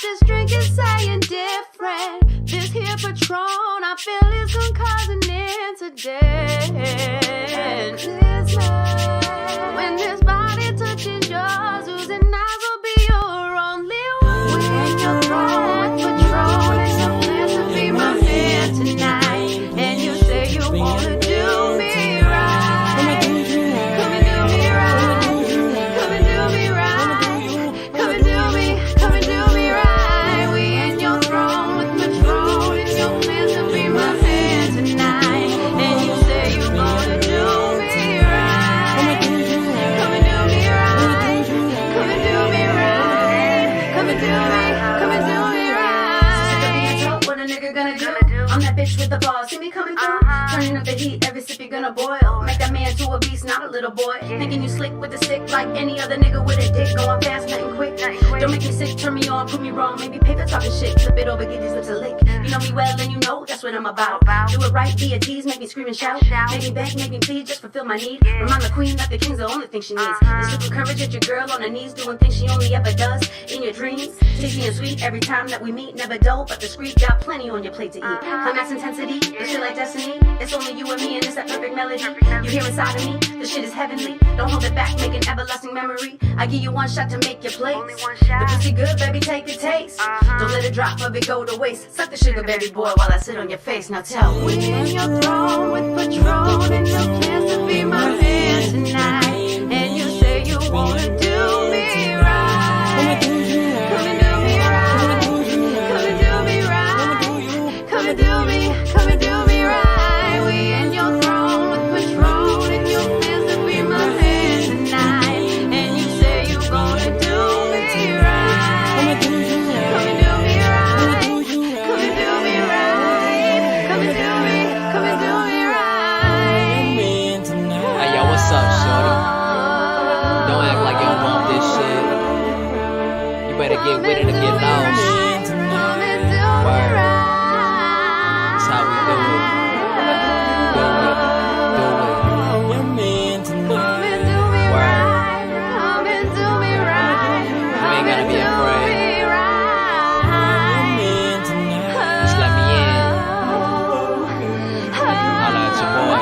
this drink is saying different. This here Patron, I feel it's gonna cause an incident. When this body touches yours, losing eyes will be your only one. When you're thrown with Patron, it's a plan to be my man tonight. And you say you wanna do me right. Come and do me right. Come and do me right. Come and do me right. We in your throne with Patron, and your plans to be my man tonight. And you say you wanna do me right. Come and do me right. Come and do me right. Come and do me right. Sick of being told what a nigga gonna do. I'm that bitch with the balls, see me coming through. Turning up the heat, every sip you're gonna boil. Make that man to a beast, not a little boy. Thinking you slick with the stick like any other nigga with a dick. Going fast, nothing quick. Don't make me sick, turn me on, prove me wrong. Maybe paper talking shit, flip it over, get these lips a lick. You know me well and you know that's what I'm about. Do it right, be a tease, make me scream and shout. Make me beg, make me plead, just fulfill my need. Remind the queen that the king's the only thing she needs. The super courage at your girl on her knees, doing things she only ever does in your dreams. Tasty and sweet every time that we meet, never dull, but discreet. Got plenty on your plate to eat. Climax intensity, this shit like destiny. It's only you and me and it's that perfect melody. You hear inside of me, the shit is heavenly. Don't hold it back, make an everlasting memory. I give you one shot to make your place. The pussy good, baby, take a taste. Don't let a drop of it go to waste. Suck the sugar, baby boy, while I sit on your face. Now tell me. We in your throne with Patron, and your plans to be my man tonight. And you say you wanna do me right. Come and do me right. Come and do me right. Come and do me right. We in your throne with Patron, and your plans to be my man tonight. And you say you gonna do me right. Come and do me right. Come and do me right. Come and do me right. Hey yo, what's up, shorty? Don't act like you don't want this shit. You better get with it or get lost. Word. That's how we do it. Do it. Word. You ain't gotta be afraid. Just let me in. Holla at your boy.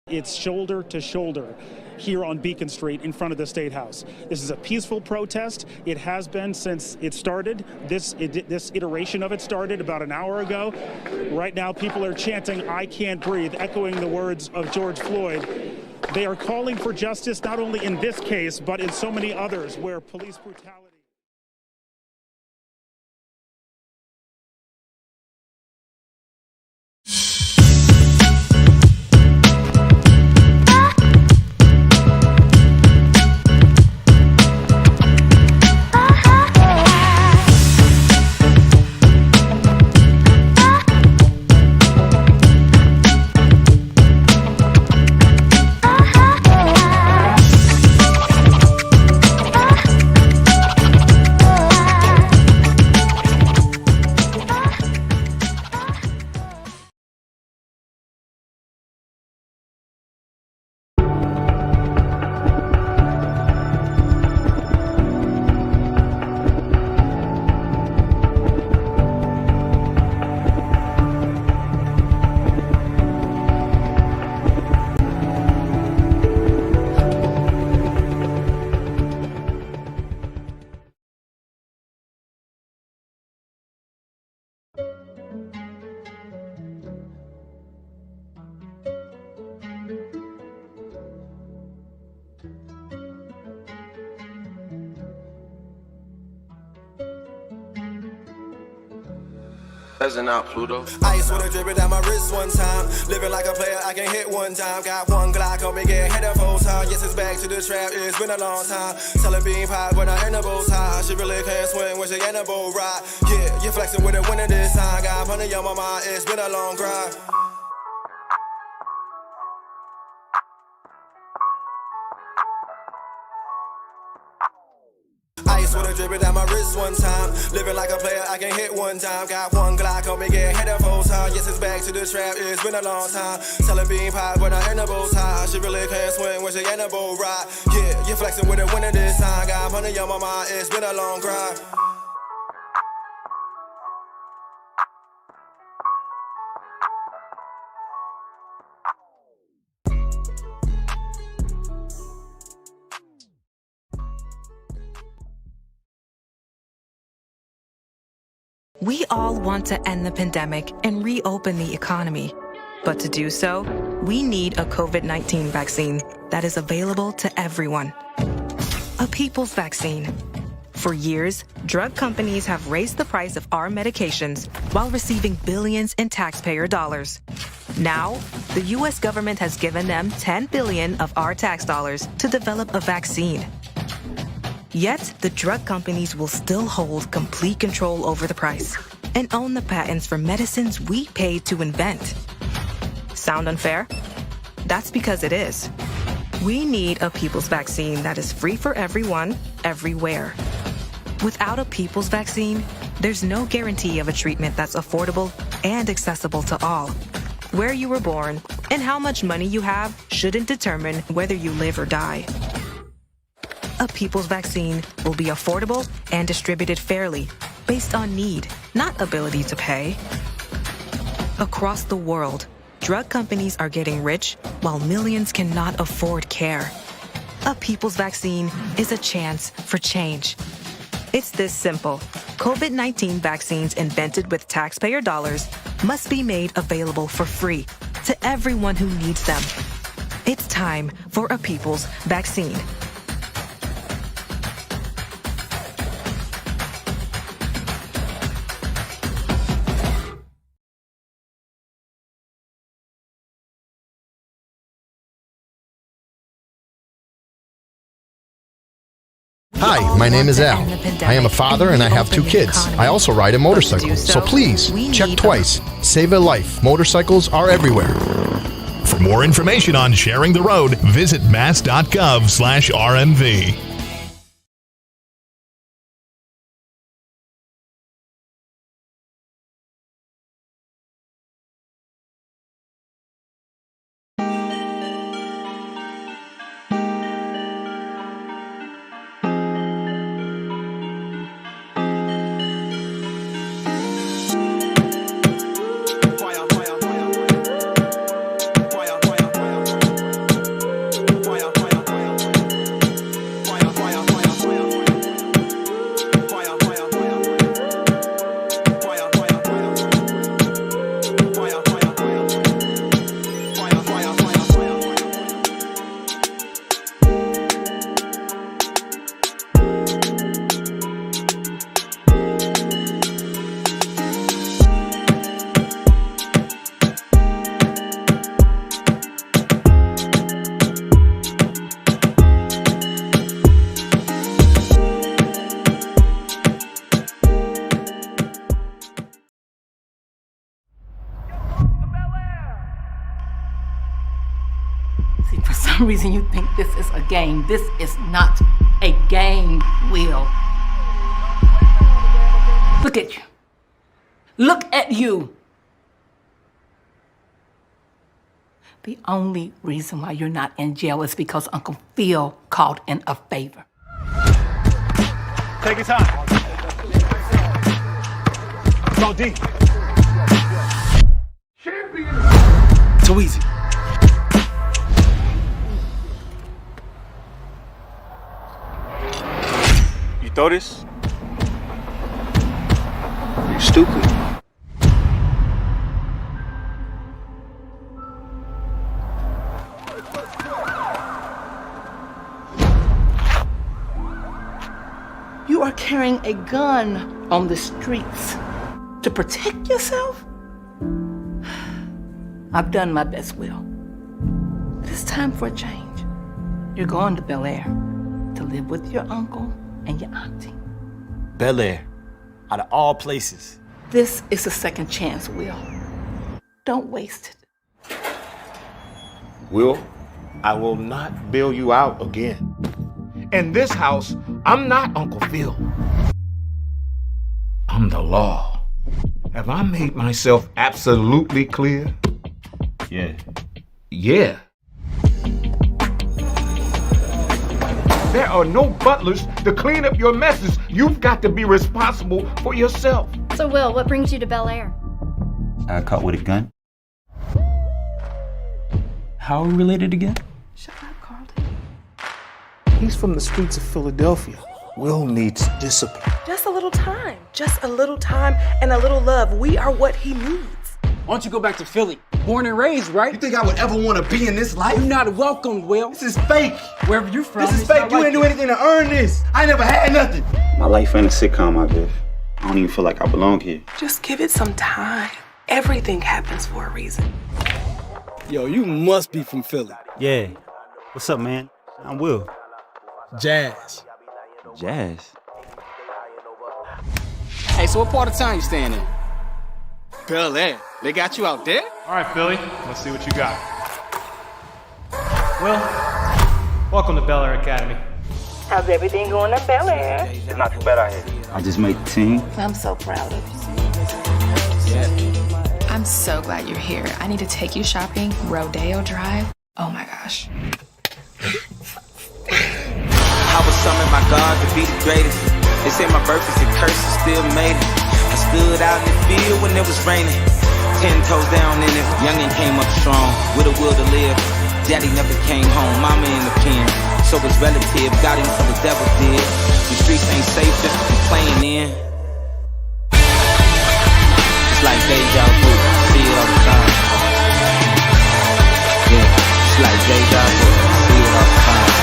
It's shoulder to shoulder here on Beacon Street in front of the State House. This is a peaceful protest. It has been since it started. This iteration of it started about an hour ago. Right now, people are chanting, "I can't breathe," echoing the words of George Floyd. They are calling for justice not only in this case, but in so many others where police brutality. Peasant out, Pluto. Ice with a drip down my wrist one time. Living like a player, I can hit one time. Got one Glock on me, get hit a full time. Yes, it's back to the trap, it's been a long time. Selling bean pies when I ain't a bow tie. She really can't swing when she ain't a bow ride. Yeah, you flexing with a winner this time. Got money on my mind, it's been a long grind. Ice with a drip down my wrist one time. Living like a player, I can hit one time. Got one Glock on me, get hit a full time. Yes, it's back to the trap, it's been a long time. Selling bean pies when I ain't a bow tie. She really can't swing when she ain't a bow ride. Yeah, you flexing with a winner this time. Got money on my mind, it's been a long grind. We all want to end the pandemic and reopen the economy. But to do so, we need a COVID-19 vaccine that is available to everyone. A people's vaccine. For years, drug companies have raised the price of our medications while receiving billions in taxpayer dollars. Now, the U.S. government has given them $10 billion of our tax dollars to develop a vaccine. Yet, the drug companies will still hold complete control over the price and own the patents for medicines we paid to invent. Sound unfair? That's because it is. We need a people's vaccine that is free for everyone, everywhere. Without a people's vaccine, there's no guarantee of a treatment that's affordable and accessible to all. Where you were born and how much money you have shouldn't determine whether you live or die. A people's vaccine will be affordable and distributed fairly, based on need, not ability to pay. Across the world, drug companies are getting rich while millions cannot afford care. A people's vaccine is a chance for change. It's this simple. COVID-19 vaccines invented with taxpayer dollars must be made available for free to everyone who needs them. It's time for a people's vaccine. Hi, my name is Al. I am a father and I have 2 kids. I also ride a motorcycle. So please, check twice. Save a life. Motorcycles are everywhere. For more information on sharing the road, visit mass.gov/RMV. For some reason you think this is a game. This is not a game, Will. Look at you. Look at you. The only reason why you're not in jail is because Uncle Phil called in a favor. Take your time. Go deep. Too easy. You throw this? You stupid. You are carrying a gun on the streets. to protect yourself? I've done my best, Will. But it's time for a change. You're going to Bel Air to live with your uncle and your auntie. Bel Air, out of all places. This is a second chance, Will. Don't waste it. Will, I will not bail you out again. In this house, I'm not Uncle Phil. I'm the law. Have I made myself absolutely clear? Yeah. Yeah. There are no butlers to clean up your messes. You've got to be responsible for yourself. So, Will, what brings you to Bel Air? I got caught with a gun. How are we related again? Shut up, Carlton. He's from the streets of Philadelphia. Will needs discipline. Just a little time. Just a little time and a little love. We are what he needs. Why don't you go back to Philly? Born and raised, right? You think I would ever want to be in this life? You're not welcomed, Will. This is fake. Wherever you're from, this is fake. You didn't do anything to earn this. I never had nothing. My life ain't a sitcom, I guess. I don't even feel like I belong here. Just give it some time. Everything happens for a reason. Yo, you must be from Philly. Yeah. What's up, man? I'm Will. Jazz. Jazz? Hey, so what part of town you staying in? Bel Air. They got you out there? All right, Philly. Let's see what you got. Will, welcome to Bel Air Academy. How's everything going at Bel Air? It's not too bad out here. I just made the team. I'm so proud of you. Yeah. I'm so glad you're here. I need to take you shopping. Rodeo Drive. Oh my gosh. I was summoned by God to be the greatest. They say my birth is a curse, I still made it. I stood out in the field when it was raining. 10 toes down in it. Youngin' came up strong with a will to live. Daddy never came home, mama in the pen. So it's relative, got him for the devil did. The streets ain't safe, just to be playing in. It's like deja vu, see it all the time. Yeah, it's like deja vu, see it all the time.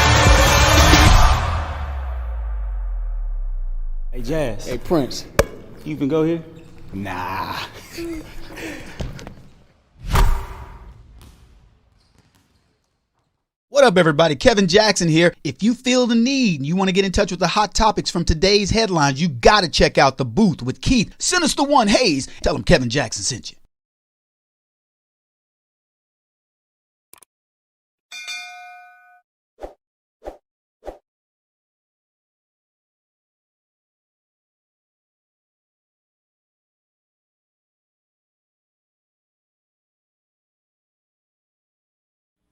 Hey, Jazz. Hey, Prince. You even go here? Nah. What up, everybody? Kevin Jackson here. If you feel the need and you want to get in touch with the hot topics from today's headlines, you got to check out The Booth with Keith, Sinista1 Hayes. Tell him Kevin Jackson sent you.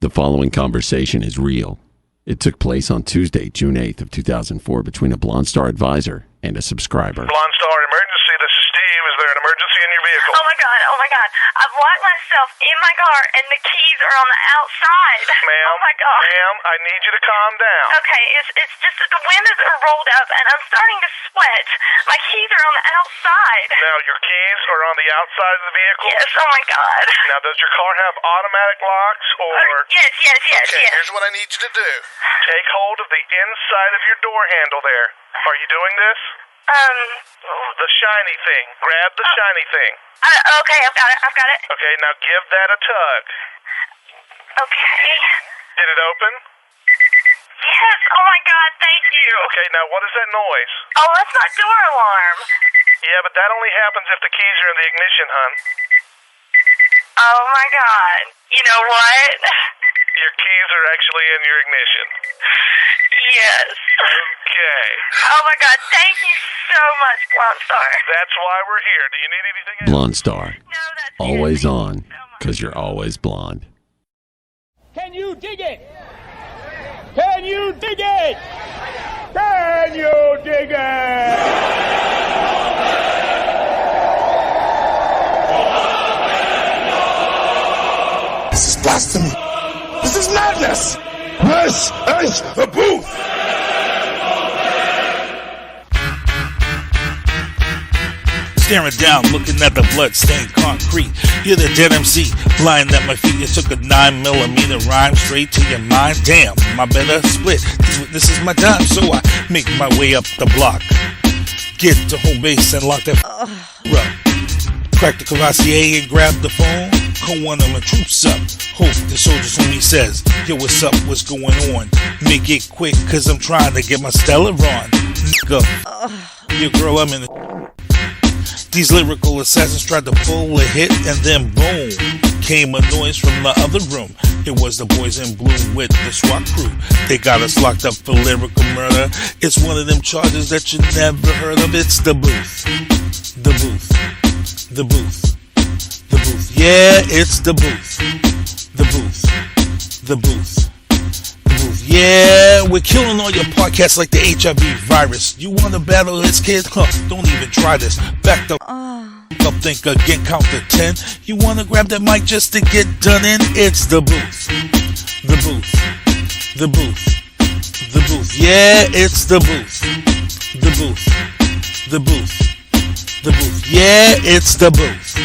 The following conversation is real. It took place on Tuesday, June 8th of 2004 between a Blonde Star advisor and a subscriber. Blonde Star emergency, this is Steve. Is there an emergency in your vehicle? Oh my god. I've locked myself in my car and the keys are on the outside. Ma'am, oh my god. Ma'am, I need you to calm down. Okay, it's just that the windows are rolled up and I'm starting to sweat. My keys are on the outside. Now, your keys are on the outside of the vehicle? Yes, oh my god. Now, does your car have automatic locks or... Yes. Okay, here's what I need you to do. Take hold of the inside of your door handle there. Are you doing this? The shiny thing. Grab the shiny thing. Okay, I've got it. Okay, now give that a tug. Okay. Did it open? Yes, oh my god, thank you. Okay, now what is that noise? Oh, that's my door alarm. Yeah, but that only happens if the keys are in the ignition, hun. Oh my god. You know what? Your keys are actually in your ignition. Yes. Okay. Oh my god, thank you so much, Blonde Star. That's why we're here. Do you need anything else? Blonde Star. Always on, because you're always blonde. Can you dig it? Can you dig it? Can you dig it? This is blasphemy. This is madness. This is the booth. Staring down, looking at the blood-stained concrete. Hear the dead MC lying at my feet. You took a 9mm rhyme straight to your mind. Damn, my better split. This is my time, so I make my way up the block. Get to home base and lock that up. Crack the Cavassier and grab the phone. Call one of my troops up. Hope the soldiers homie says, yo, what's up, what's going on? Make it quick, cause I'm trying to get my Stella on. Nigga, your girl, I'm in the... These lyrical assassins tried to pull a hit, and then boom, came a noise from the other room. It was the boys in blue with the SWAT crew. They got us locked up for lyrical murder. It's one of them charges that you never heard of. It's the booth. The booth. The booth. The booth. Yeah, it's the booth. The booth. The booth. The booth. Yeah, we're killing all your podcasts like the HIV virus. You want to battle this kid? Huh, don't even try this. Back the up, think again, count to 10. You want to grab that mic just to get done in? It's the booth. The booth. The booth. The booth. Yeah, it's the booth. The booth. The booth. The booth. Yeah, it's the booth.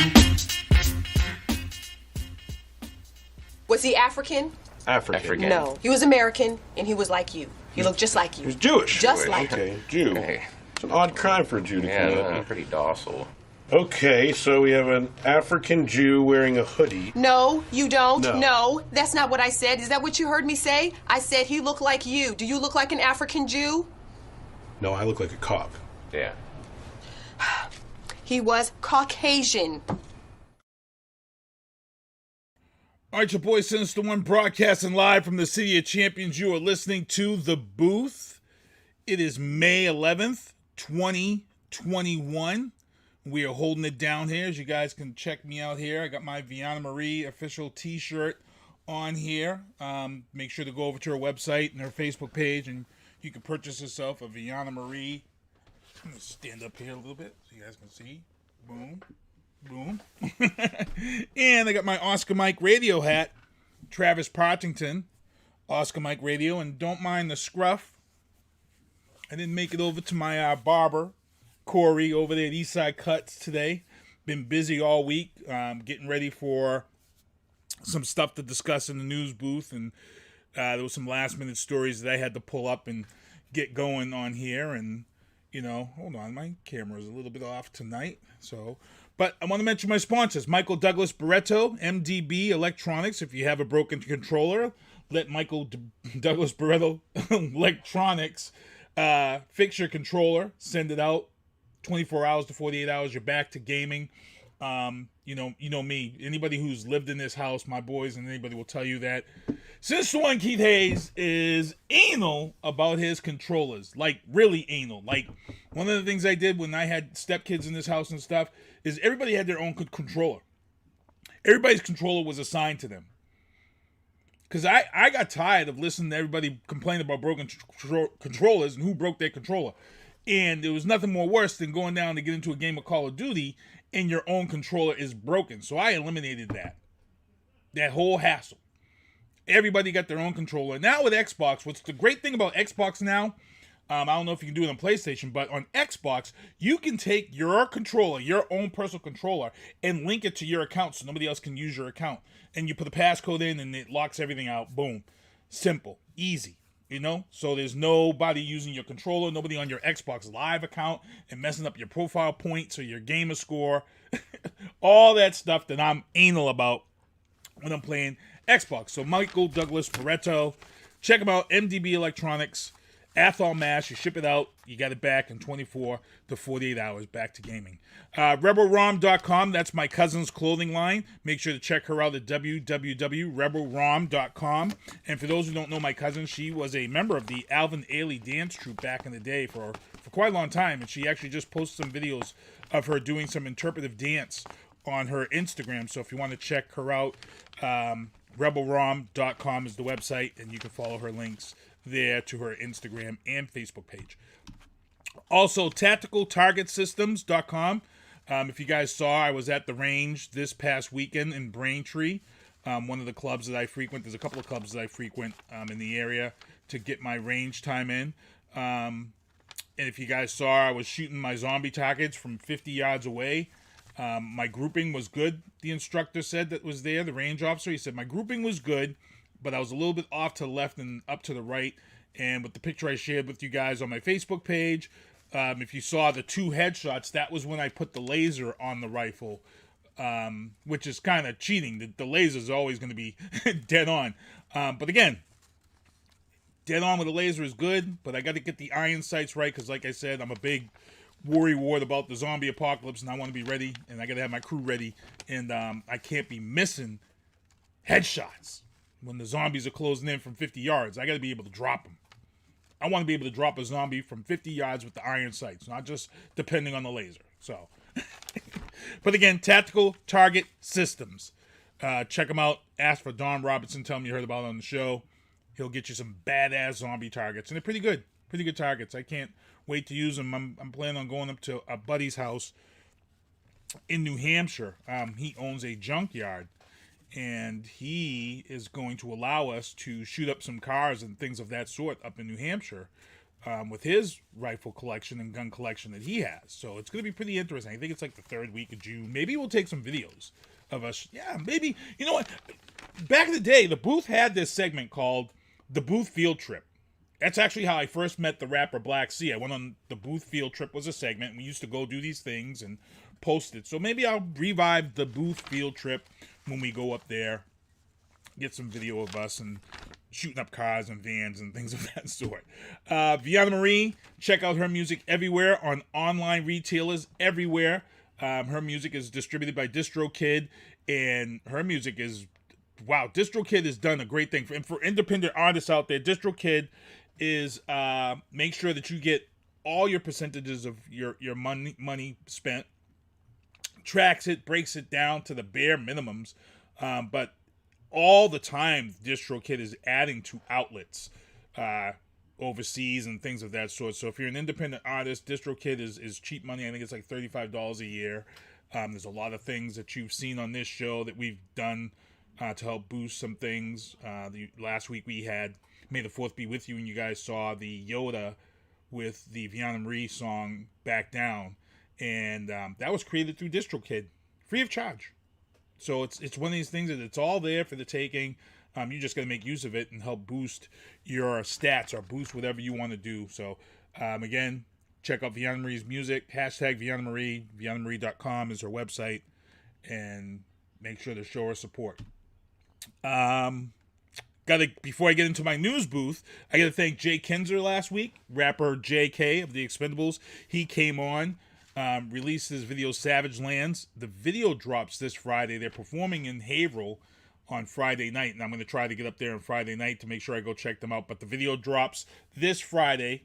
Was he African? African. No. He was American, and he was like you. He looked just like you. He was Jewish. Just like you. Okay, Jew. It's an odd crime for a Jew to commit. Pretty docile. Okay, so we have an African Jew wearing a hoodie. No, you don't. No. No, that's not what I said. Is that what you heard me say? I said he looked like you. Do you look like an African Jew? No, I look like a cop. Yeah. He was Caucasian. All right, your boy Sinista1 broadcasting live from the City of Champions. You are listening to The Booth. It is May 11th, 2021. We are holding it down here. As you guys can check me out here. I got my Viana Marie official t-shirt on here. Make sure to go over to her website and her Facebook page, and you can purchase yourself a Viana Marie. I'm going to stand up here a little bit so you guys can see. Boom. Boom. And I got my Oscar Mike radio hat. Travis Partington. Oscar Mike radio. And don't mind the scruff. I didn't make it over to my barber, Corey, over there at Eastside Cuts today. Been busy all week. Getting ready for some stuff to discuss in the news booth. And there was some last minute stories that I had to pull up and get going on here. And, you know, hold on. My camera is a little bit off tonight. But I want to mention my sponsors. Michael Douglas Barreto, MDB Electronics. If you have a broken controller, let Michael Douglas Barreto Electronics fix your controller. Send it out 24 hours to 48 hours. You're back to gaming. You know me. Anybody who's lived in this house, my boys, and anybody will tell you that Sinista1 Keith Hayes is anal about his controllers. Like, really anal. Like, one of the things I did when I had stepkids in this house and stuff is everybody had their own controller. Everybody's controller was assigned to them. Because I got tired of listening to everybody complain about broken controllers and who broke their controller. And there was nothing more worse than going down to get into a game of Call of Duty and your own controller is broken. So I eliminated that whole hassle. Everybody got their own controller. Now with Xbox, what's the great thing about Xbox now, I don't know if you can do it on PlayStation, but on Xbox, you can take your controller, your own personal controller, and link it to your account so nobody else can use your account. And you put the passcode in and it locks everything out. Boom. Simple. Easy. You know? So there's nobody using your controller, nobody on your Xbox Live account and messing up your profile points or your gamer score. All that stuff that I'm anal about when I'm playing Xbox. So Michael Douglas Barreto. Check them out. MDB Electronics. Athol Mash, you ship it out, you got it back in 24 to 48 hours, back to gaming. RebelRom.com, that's my cousin's clothing line. Make sure to check her out at www.rebelrom.com. And for those who don't know my cousin, she was a member of the Alvin Ailey dance troupe back in the day for quite a long time. And she actually just posted some videos of her doing some interpretive dance on her Instagram. So if you want to check her out, RebelRom.com is the website, and you can follow her links there to her Instagram and Facebook page. Also, tacticaltargetsystems.com. If you guys saw, I was at the range this past weekend in Braintree, one of the clubs that I frequent. There's a couple of clubs that I frequent in the area to get my range time in. And if you guys saw, I was shooting my zombie targets from 50 yards away. My grouping was good, the instructor said that was there, the range officer. He said my grouping was good, but I was a little bit off to the left and up to the right. And with the picture I shared with you guys on my Facebook page, if you saw the two headshots, that was when I put the laser on the rifle which is kind of cheating. The laser is always going to be dead on. But again, dead on with a laser is good, but I got to get the iron sights right because, like I said, I'm a big worrywart about the zombie apocalypse, and I want to be ready, and I got to have my crew ready, and I can't be missing headshots when the zombies are closing in from 50 yards. I got to be able to drop them. I want to be able to drop a zombie from 50 yards with the iron sights, not just depending on the laser. So, but again, Tactical Target Systems. Check them out. Ask for Don Robertson. Tell him you heard about it on the show. He'll get you some badass zombie targets, and they're pretty good. Pretty good targets. I can't wait to use them. I'm planning on going up to a buddy's house in New Hampshire. He owns a junkyard, and he is going to allow us to shoot up some cars and things of that sort up in New Hampshire with his rifle collection and gun collection that he has. So it's going to be pretty interesting. I think it's like the 3rd week of June. Maybe we'll take some videos of us. Yeah, maybe. You know what? Back in the day, the booth had this segment called The Booth Field Trip. That's actually how I first met the rapper Black C. I went on the Booth Field Trip was a segment. And we used to go do these things and post it. So maybe I'll revive the Booth Field Trip when we go up there, get some video of us and shooting up cars and vans and things of that sort. Viana Marie, check out her music everywhere on online retailers everywhere. Her music is distributed by DistroKid, and her music is, wow, DistroKid has done a great thing. And for independent artists out there, DistroKid is, make sure that you get all your percentages of your money spent, tracks it, breaks it down to the bare minimums, but all the time DistroKid is adding to outlets overseas and things of that sort. So if you're an independent artist, DistroKid is cheap money. I think it's like $35 a year. There's a lot of things that you've seen on this show that we've done to help boost some things. Last week we had May the 4th Be With You, and you guys saw the Yoda with the Viana Marie song Back Down. And that was created through DistroKid, free of charge. So it's one of these things that it's all there for the taking. You just got to make use of it and help boost your stats or boost whatever you want to do. So again, check out Viana Marie's music. Hashtag Viana Marie. VianaMarie.com is her website. And make sure to show her support. Before I get into my news booth, I got to thank Jay Kinser last week, rapper JK of the Expendables. He came on. Released his video Savage Lands. The video drops this Friday. They're performing in Haverhill on Friday night, and I'm going to try to get up there on Friday night to make sure I go check them out. But the video drops this Friday.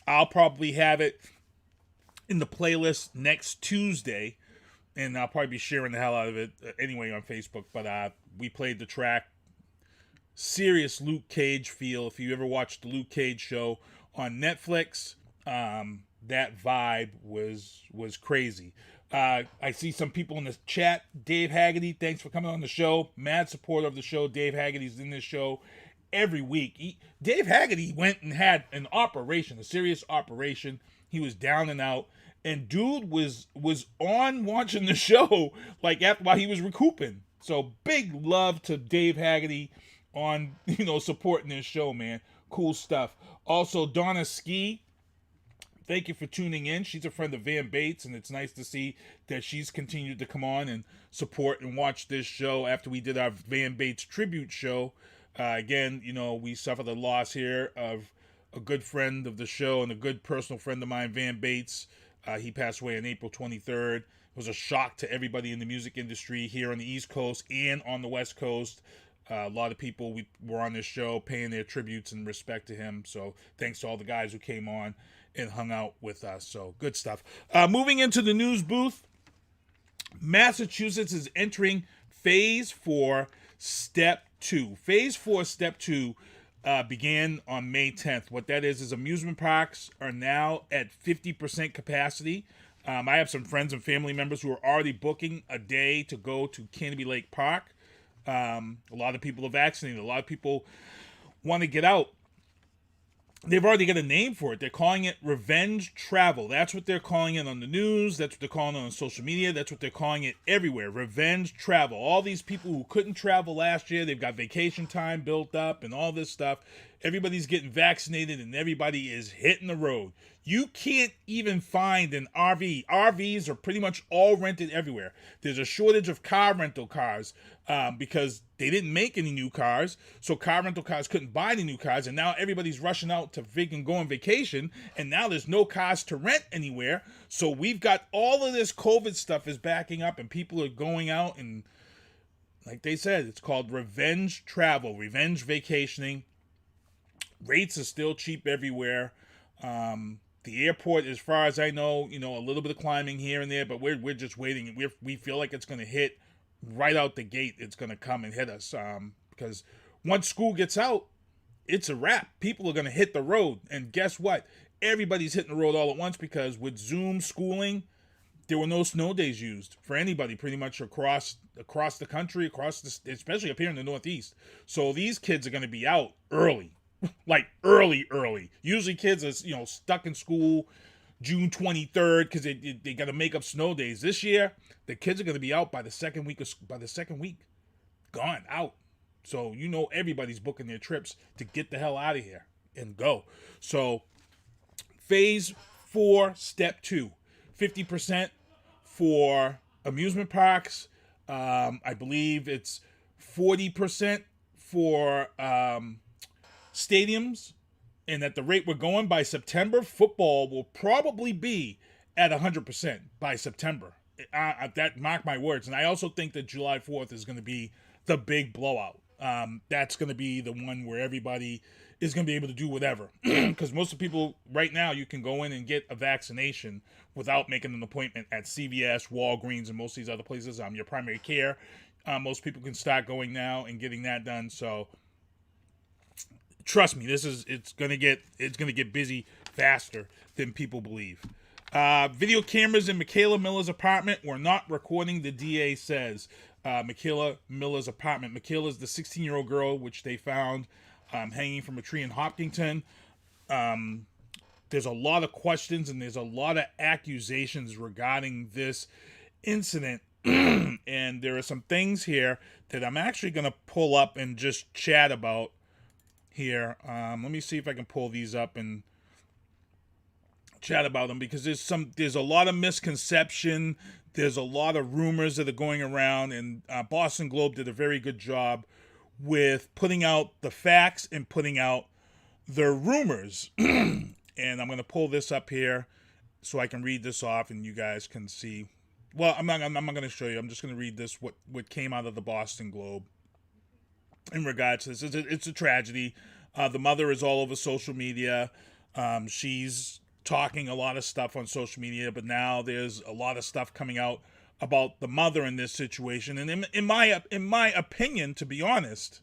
I'll probably have it in the playlist next Tuesday, and I'll probably be sharing the hell out of it anyway on Facebook. But we played the track. Serious Luke Cage feel. If you ever watched the Luke Cage show on Netflix, that vibe was crazy. I see some people in the chat. Dave Haggerty, thanks for coming on the show. Mad supporter of the show. Dave Haggerty's in this show every week. Dave Haggerty went and had an operation, a serious operation. He was down and out. And dude was on watching the show like while he was recouping. So big love to Dave Haggerty on, supporting this show, man. Cool stuff. Also, Donna Ski, thank you for tuning in. She's a friend of Van Bates, and it's nice to see that she's continued to come on and support and watch this show after we did our Van Bates tribute show. Again, we suffered a loss here of a good friend of the show and a good personal friend of mine, Van Bates. He passed away on April 23rd. It was a shock to everybody in the music industry here on the East Coast and on the West Coast. A lot of people were on this show paying their tributes and respect to him. So thanks to all the guys who came on and hung out with us. So good stuff. Moving into the news booth, Massachusetts is entering Phase 4, Step 2. Phase 4, Step 2 began on May 10th. What that is amusement parks are now at 50% capacity. I have some friends and family members who are already booking a day to go to Canopy Lake Park. A lot of people are vaccinated. A lot of people want to get out. They've already got a name for it. They're calling it revenge travel. That's what they're calling it on the news. That's what they're calling it on social media. That's what they're calling it everywhere. Revenge travel. All these people who couldn't travel last year, they've got vacation time built up and all this stuff. everybody's getting vaccinated and everybody is hitting the road. You can't even find an RV. RVs are pretty much all rented everywhere. There's a shortage of car rental cars because they didn't make any new cars, so car rental cars couldn't buy any new cars, and now everybody's rushing out to go on vacation, and now there's no cars to rent anywhere. So we've got all of this COVID stuff is backing up, and people are going out, and like they said, it's called revenge travel, revenge vacationing. Rates are still cheap everywhere. The airport, as far as I know, a little bit of climbing here and there, but we're just waiting. We feel like it's going to hit right out the gate. It's going to come and hit us because once school gets out, it's a wrap. People are going to hit the road, and guess what? Everybody's hitting the road all at once because with Zoom schooling, there were no snow days used for anybody pretty much across the country, especially up here in the Northeast. So these kids are going to be out early. Like early. Usually kids are stuck in school June 23rd because they got to make up snow days. This year the kids are going to be out by the second week. Gone out. So everybody's booking their trips to get the hell out of here and go. So phase 4, step 2, 50% for amusement parks. I believe it's 40% for stadiums, and at the rate we're going by September, football will probably be at 100% by September. That mark my words. And I also think that July 4th is going to be the big blowout. That's going to be the one where everybody is going to be able to do whatever. Because most of the people right now, you can go in and get a vaccination without making an appointment at CVS, Walgreens, and most of these other places. Your primary care, most people can start going now and getting that done. So trust me, it's gonna get busy faster than people believe. Video cameras in Mikayla Miller's apartment were not recording, the DA says. Mikayla Miller's apartment. Mikayla's the 16-year-old girl, which they found hanging from a tree in Hopkinton. There's a lot of questions and there's a lot of accusations regarding this incident. And there are some things here that I'm actually going to pull up and just chat about here. Let me see if I can pull these up and chat about them, because there's a lot of misconception. There's a lot of rumors that are going around, and Boston Globe did a very good job with putting out the facts and putting out the rumors. And I'm going to pull this up here so I can read this off and you guys can see. Well, I'm not going to show you. I'm just going to read this, what came out of the Boston Globe in regards to this. It's a tragedy. The mother is all over social media. She's talking a lot of stuff on social media, but now there's a lot of stuff coming out about the mother in this situation. And in my opinion, to be honest,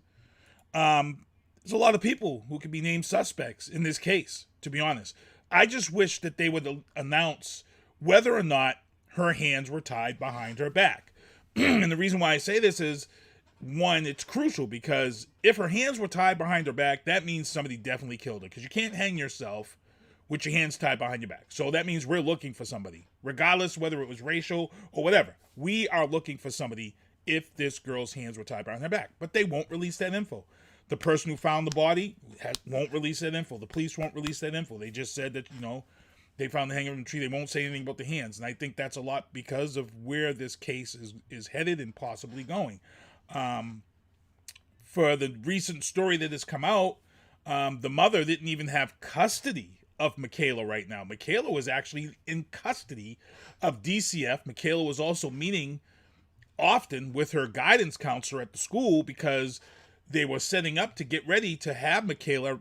there's a lot of people who could be named suspects in this case, to be honest. I just wish that they would announce whether or not her hands were tied behind her back. And the reason why I say this is, one, it's crucial because if her hands were tied behind her back, that means somebody definitely killed her, because you can't hang yourself with your hands tied behind your back. So that means we're looking for somebody, regardless whether it was racial or whatever. We are looking for somebody if this girl's hands were tied behind her back. But they won't release that info. The person who found the body won't release that info. The police won't release that info. They just said that, they found the hanger from the tree. They won't say anything about the hands. And I think that's a lot because of where this case is headed and possibly going. For the recent story that has come out, the mother didn't even have custody of Mikayla right now. Mikayla was actually in custody of DCF. Mikayla was also meeting often with her guidance counselor at the school because they were setting up to get ready to have Mikayla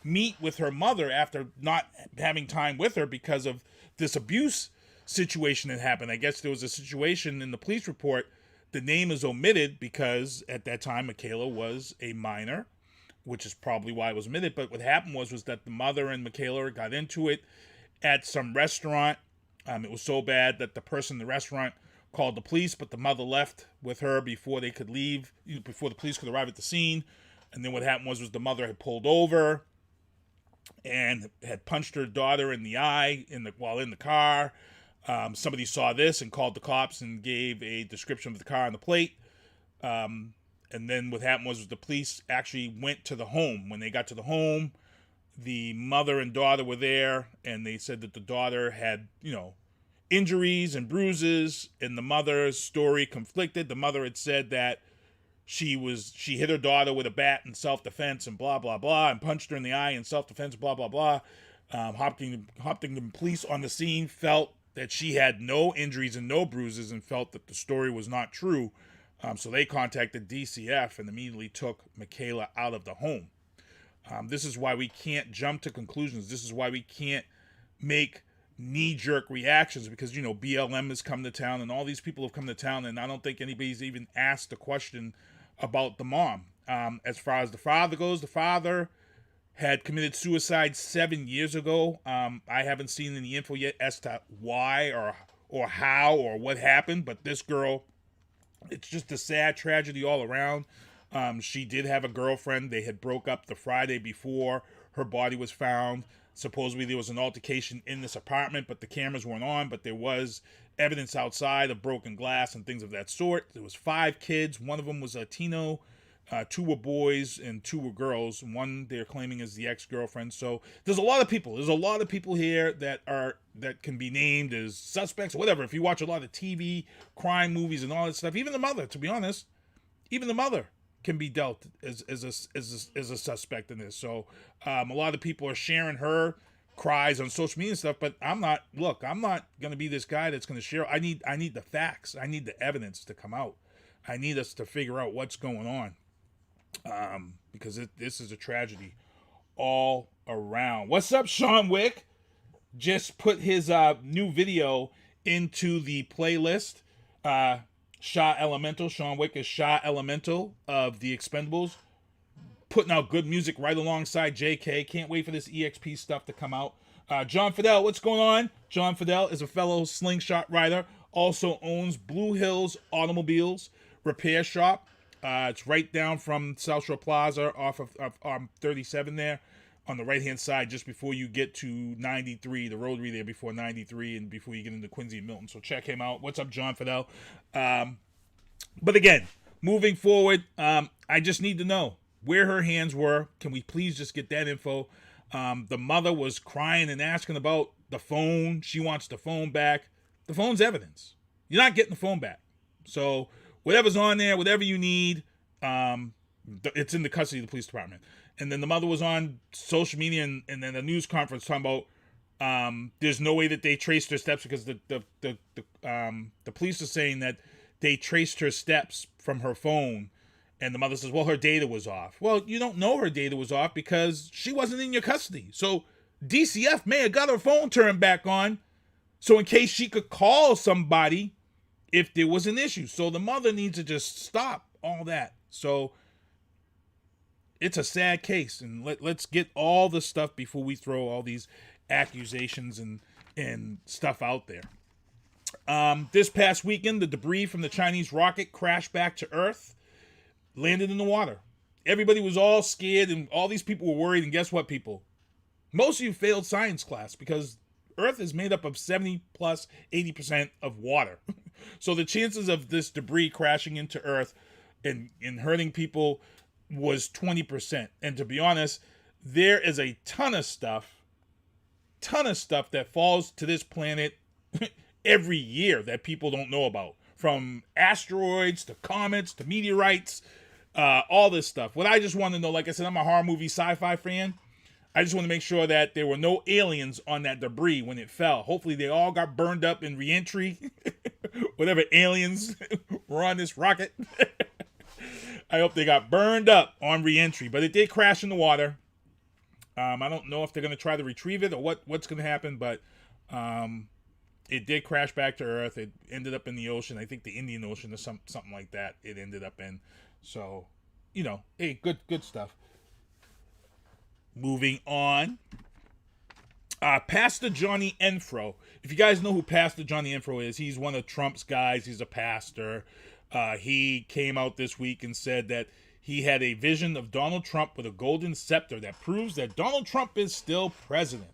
meet with her mother after not having time with her because of this abuse situation that happened. I guess there was a situation in the police report. The name is omitted because at that time Mikayla was a minor, which is probably why it was omitted. But what happened was that the mother and Mikayla got into it at some restaurant. It was so bad that the person in the restaurant called the police, but the mother left with her before they could leave, before the police could arrive at the scene. And then what happened was the mother had pulled over and had punched her daughter in the eye while in the car. Somebody saw this and called the cops and gave a description of the car on the plate. And then what happened was the police actually went to the home. When they got to the home, the mother and daughter were there, and they said that the daughter had, injuries and bruises, and the mother's story conflicted. The mother had said that she hit her daughter with a bat in self-defense and blah, blah, blah, and punched her in the eye in self-defense, blah, blah, blah. Hopkinton police on the scene felt that she had no injuries and no bruises and felt that the story was not true. So they contacted DCF and immediately took Mikayla out of the home. This is why we can't jump to conclusions. This is why we can't make knee-jerk reactions, because, BLM has come to town and all these people have come to town, and I don't think anybody's even asked the question about the mom. As far as the father goes, the father had committed suicide 7 years ago. I haven't seen any info yet as to why or how or what happened, but this girl, it's just a sad tragedy all around. She did have a girlfriend. They had broke up the Friday before her body was found. Supposedly there was an altercation in this apartment, but the cameras weren't on, but there was evidence outside of broken glass and things of that sort. There was 5 kids. One of them was Latino. 2 were boys and 2 were girls. One they're claiming is the ex-girlfriend. So there's a lot of people. There's a lot of people here that can be named as suspects or whatever. If you watch a lot of TV, crime movies and all that stuff, even the mother, to be honest, even the mother can be dealt as a suspect in this. So a lot of people are sharing her cries on social media and stuff, but I'm not going to be this guy that's going to share. I need the facts. I need the evidence to come out. I need us to figure out what's going on. Because this is a tragedy all around. What's up, Sean Wick? Just put his new video into the playlist. Shah Elemental. Sean Wick is Shah Elemental of the Expendables. Putting out good music right alongside JK. Can't wait for this EXP stuff to come out. John Fidel, what's going on? John Fidel is a fellow slingshot rider. Also owns Blue Hills Automobiles Repair Shop. It's right down from South Shore Plaza off of 37 there on the right-hand side just before you get to 93, the rotary there before 93 and before you get into Quincy and Milton. So check him out. What's up, John Fidel? But again, moving forward, I just need to know where her hands were. Can we please just get that info? The mother was crying and asking about the phone. She wants the phone back. The phone's evidence. You're not getting the phone back. So whatever's on there, whatever you need, it's in the custody of the police department. And then the mother was on social media and then a news conference talking about there's no way that they traced her steps because the police are saying that they traced her steps from her phone. And the mother says, well, her data was off. Well, you don't know her data was off because she wasn't in your custody. So DCF may have got her phone turned back on. So in case she could call somebody if there was an issue. So the mother needs to just stop all that. So it's a sad case. And let's get all the stuff before we throw all these accusations and stuff out there. This past weekend, the debris from the Chinese rocket crashed back to Earth, landed in the water. Everybody was all scared and all these people were worried. And guess what, people? Most of you failed science class because Earth is made up of 70 plus 80% of water. So the chances of this debris crashing into Earth and hurting people was 20%. And to be honest, there is a ton of stuff that falls to this planet every year that people don't know about. From asteroids to comets to meteorites, all this stuff. What I just want to know, like I said, I'm a horror movie sci-fi fan. I just want to make sure that there were no aliens on that debris when it fell. Hopefully they all got burned up in re-entry. Whatever aliens were on this rocket. I hope they got burned up on re-entry. But it did crash in the water. I don't know if they're going to try to retrieve it or what's going to happen. But it did crash back to Earth. It ended up in the ocean. I think the Indian Ocean or something like that it ended up in. So, hey, good stuff. Moving on. Pastor Johnny Enlow. If you guys know who Pastor Johnny Enlow is, he's one of Trump's guys. He's a pastor. He came out this week and said that he had a vision of Donald Trump with a golden scepter that proves that Donald Trump is still president.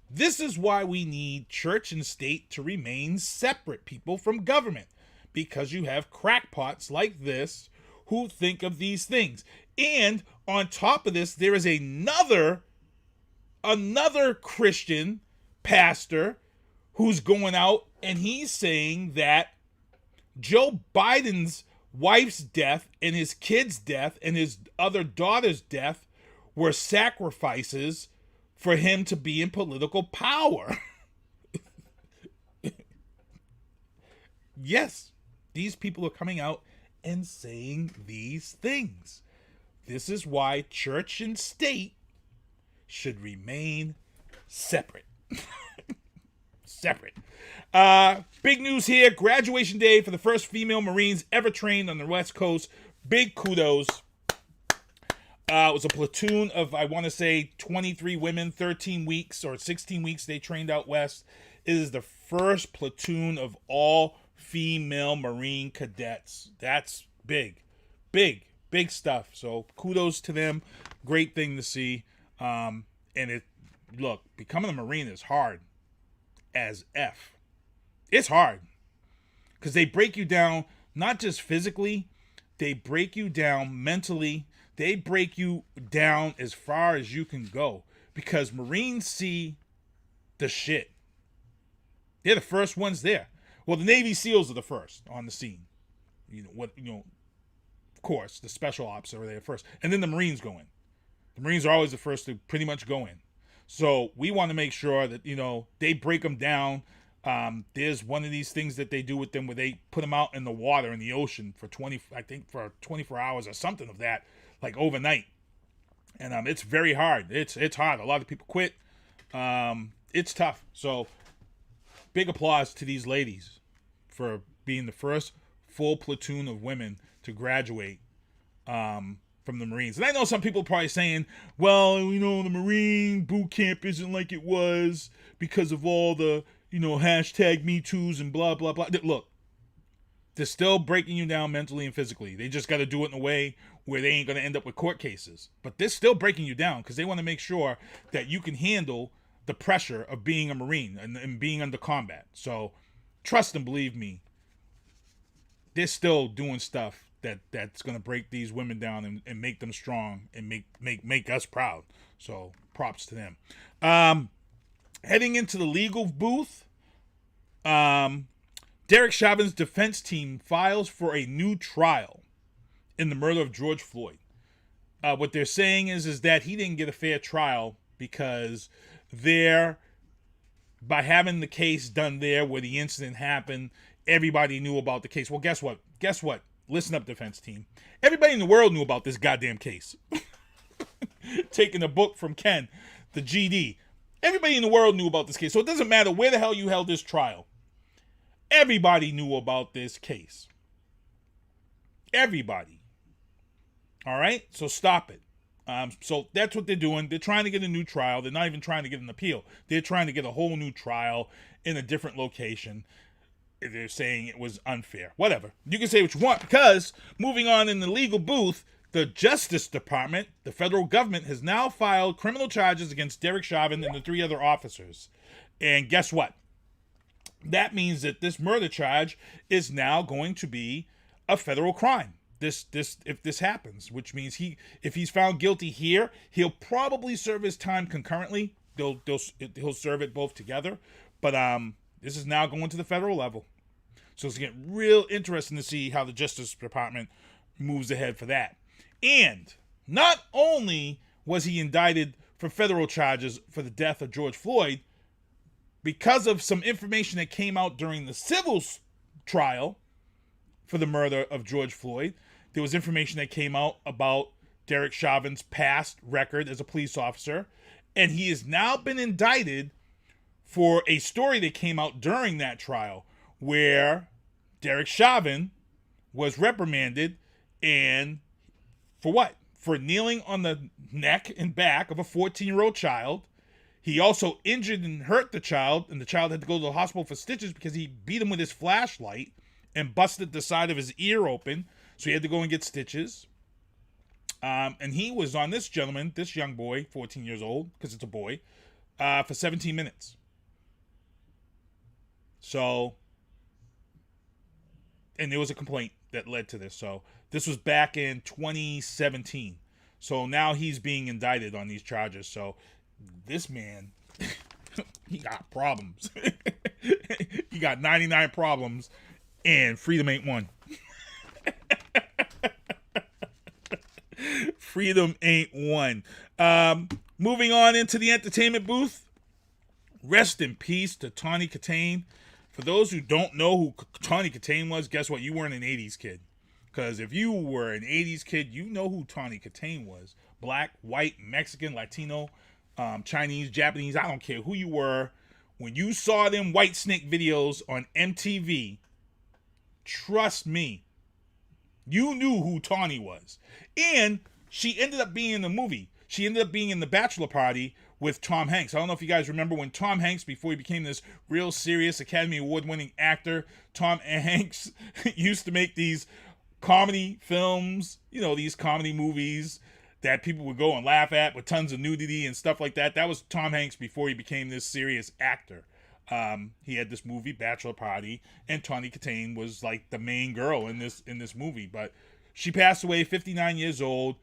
This is why we need church and state to remain separate, people, from government. Because you have crackpots like this who think of these things. And on top of this, there is another Christian pastor who's going out and he's saying that Joe Biden's wife's death and his kid's death and his other daughter's death were sacrifices for him to be in political power. Yes, these people are coming out and saying these things. This is why church and state should remain separate. Separate. Big news here. Graduation day for the first female Marines ever trained on the West Coast. Big kudos. It was a platoon of, I want to say, 23 women, 13 weeks or 16 weeks they trained out west. It is the first platoon of all female Marine cadets. That's big. Big stuff. So kudos to them. Great thing to see. And look, becoming a Marine is hard as F. It's hard because they break you down, not just physically, they break you down mentally. They break you down as far as you can go because Marines see the shit. They're the first ones there. Well, the Navy SEALs are the first on the scene. Of course, the special ops are there first. And then the Marines go in. The Marines are always the first to pretty much go in. So we want to make sure that, they break them down. There's one of these things that they do with them where they put them out in the water, in the ocean for 24 hours or something of that, like overnight. And it's very hard. It's hard. A lot of people quit. It's tough. So big applause to these ladies for being the first full platoon of women to graduate from the Marines. And I know some people are probably saying, well, the Marine boot camp isn't like it was because of all the, hashtag Me Too's and blah, blah, blah. Look, they're still breaking you down mentally and physically. They just got to do it in a way where they ain't going to end up with court cases. But they're still breaking you down because they want to make sure that you can handle the pressure of being a Marine and being under combat. So trust and believe me, they're still doing stuff that's going to break these women down and make them strong and make us proud. So props to them. Heading into the legal booth, Derek Chauvin's defense team files for a new trial in the murder of George Floyd. What they're saying is that he didn't get a fair trial because by having the case done there where the incident happened, everybody knew about the case. Well, guess what? Listen up, defense team. Everybody in the world knew about this goddamn case. Taking a book from Ken, the GD. Everybody in the world knew about this case. So it doesn't matter where the hell you held this trial. Everybody knew about this case. Everybody. All right? So stop it. So that's what they're doing. They're trying to get a new trial. They're not even trying to get an appeal. They're trying to get a whole new trial in a different location. They're saying it was unfair. Whatever. You can say what you want because moving on in the legal booth, the Justice Department, the federal government, has now filed criminal charges against Derek Chauvin and the 3 other officers. And guess what? That means that this murder charge is now going to be a federal crime. If this happens, which means if he's found guilty here, he'll probably serve his time concurrently. He'll serve it both together. But this is now going to the federal level. So it's getting real interesting to see how the Justice Department moves ahead for that. And not only was he indicted for federal charges for the death of George Floyd, because of some information that came out during the civil trial for the murder of George Floyd, there was information that came out about Derek Chauvin's past record as a police officer, and he has now been indicted for a story that came out during that trial where Derek Chauvin was reprimanded, and for what? For kneeling on the neck and back of a 14-year-old child. He also injured and hurt the child, and the child had to go to the hospital for stitches because he beat him with his flashlight and busted the side of his ear open, so he had to go and get stitches. And he was on this young boy, 14 years old, because it's a boy, for 17 minutes. So, and there was a complaint that led to this. So this was back in 2017. So now he's being indicted on these charges. So this man, he got problems. He got 99 problems, and freedom ain't one. Freedom ain't one. Moving on into the entertainment booth. Rest in peace to Tawny Kitaen. For those who don't know who Tawny Kitaen was, guess what? You weren't an 80s kid. Because if you were an 80s kid, you know who Tawny Kitaen was. Black, white, Mexican, Latino, Chinese, Japanese, I don't care who you were. When you saw them White Snake videos on MTV, trust me, you knew who Tawny was. And she ended up being in the movie. She ended up being in The Bachelor Party with Tom Hanks. I don't know if you guys remember when Tom Hanks, before he became this real serious Academy Award-winning actor, Tom Hanks used to make these comedy films, these comedy movies that people would go and laugh at with tons of nudity and stuff like that. That was Tom Hanks before he became this serious actor. He had this movie, Bachelor Party, and Tawny Kitaen was like the main girl in this movie. But she passed away, 59 years old.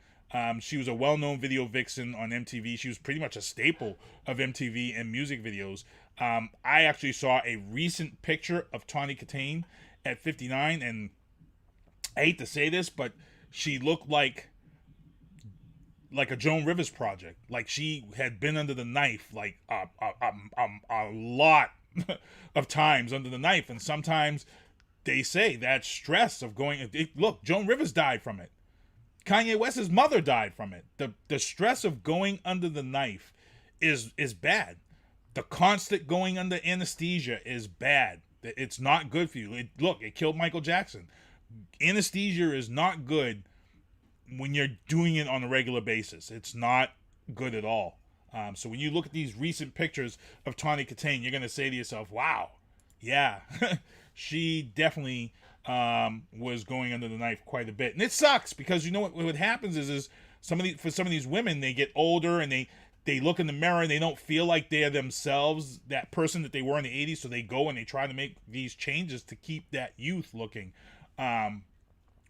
She was a well-known video vixen on MTV. She was pretty much a staple of MTV and music videos. I actually saw a recent picture of Tawny Kitaen at 59, and I hate to say this, but she looked like a Joan Rivers project. Like she had been under the knife like a lot of times under the knife. And sometimes they say that stress of going, look, Joan Rivers died from it. Kanye West's mother died from it. The stress of going under the knife is bad. The constant going under anesthesia is bad. It's not good for you. It killed Michael Jackson. Anesthesia is not good when you're doing it on a regular basis. It's not good at all. So when you look at these recent pictures of Tawny Kitaen, you're going to say to yourself, wow, yeah, she definitely was going under the knife quite a bit. And it sucks because you know what happens is for some of these women, they get older and they look in the mirror and they don't feel like they're themselves, that person that they were in the 80s. So they go and they try to make these changes to keep that youth looking,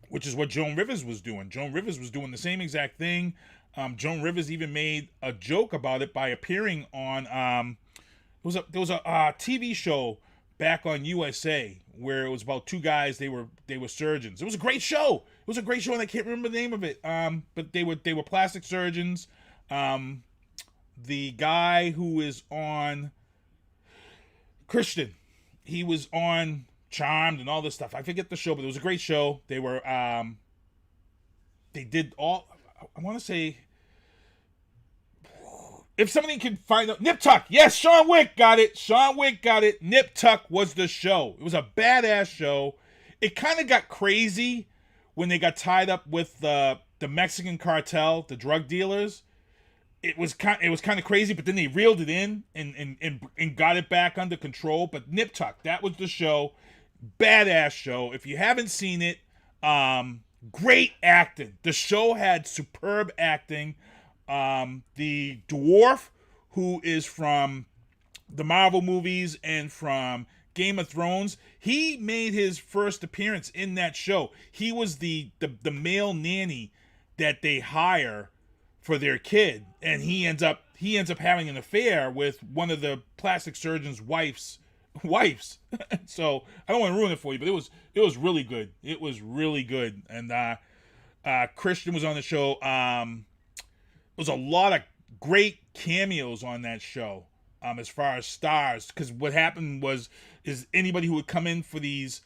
which is what Joan Rivers was doing. Joan Rivers was doing the same exact thing. Joan Rivers even made a joke about it by appearing on there was a TV show back on USA where it was about two guys. They were surgeons. It was a great show. It was a great show, and I can't remember the name of it. But they were plastic surgeons. The guy who is on Christian, he was on Charmed and all this stuff. I forget the show, but it was a great show. They were they did all. I want to say, if somebody can find out, Nip Tuck. Yes, Sean Wick got it. Sean Wick got it. Nip Tuck was the show. It was a badass show. It kind of got crazy when they got tied up with the Mexican cartel, the drug dealers. It was kind of crazy, but then they reeled it in and got it back under control. But Nip Tuck, that was the show. Badass show. If you haven't seen it, great acting. The show had superb acting. The dwarf, who is from the Marvel movies and from Game of Thrones, he made his first appearance in that show. He was the male nanny that they hire for their kid, and he ends up having an affair with one of the plastic surgeon's wives. So I don't want to ruin it for you, but it was really good. It was really good. And Christian was on the show. There was a lot of great cameos on that show, as far as stars, because what happened is anybody who would come in for these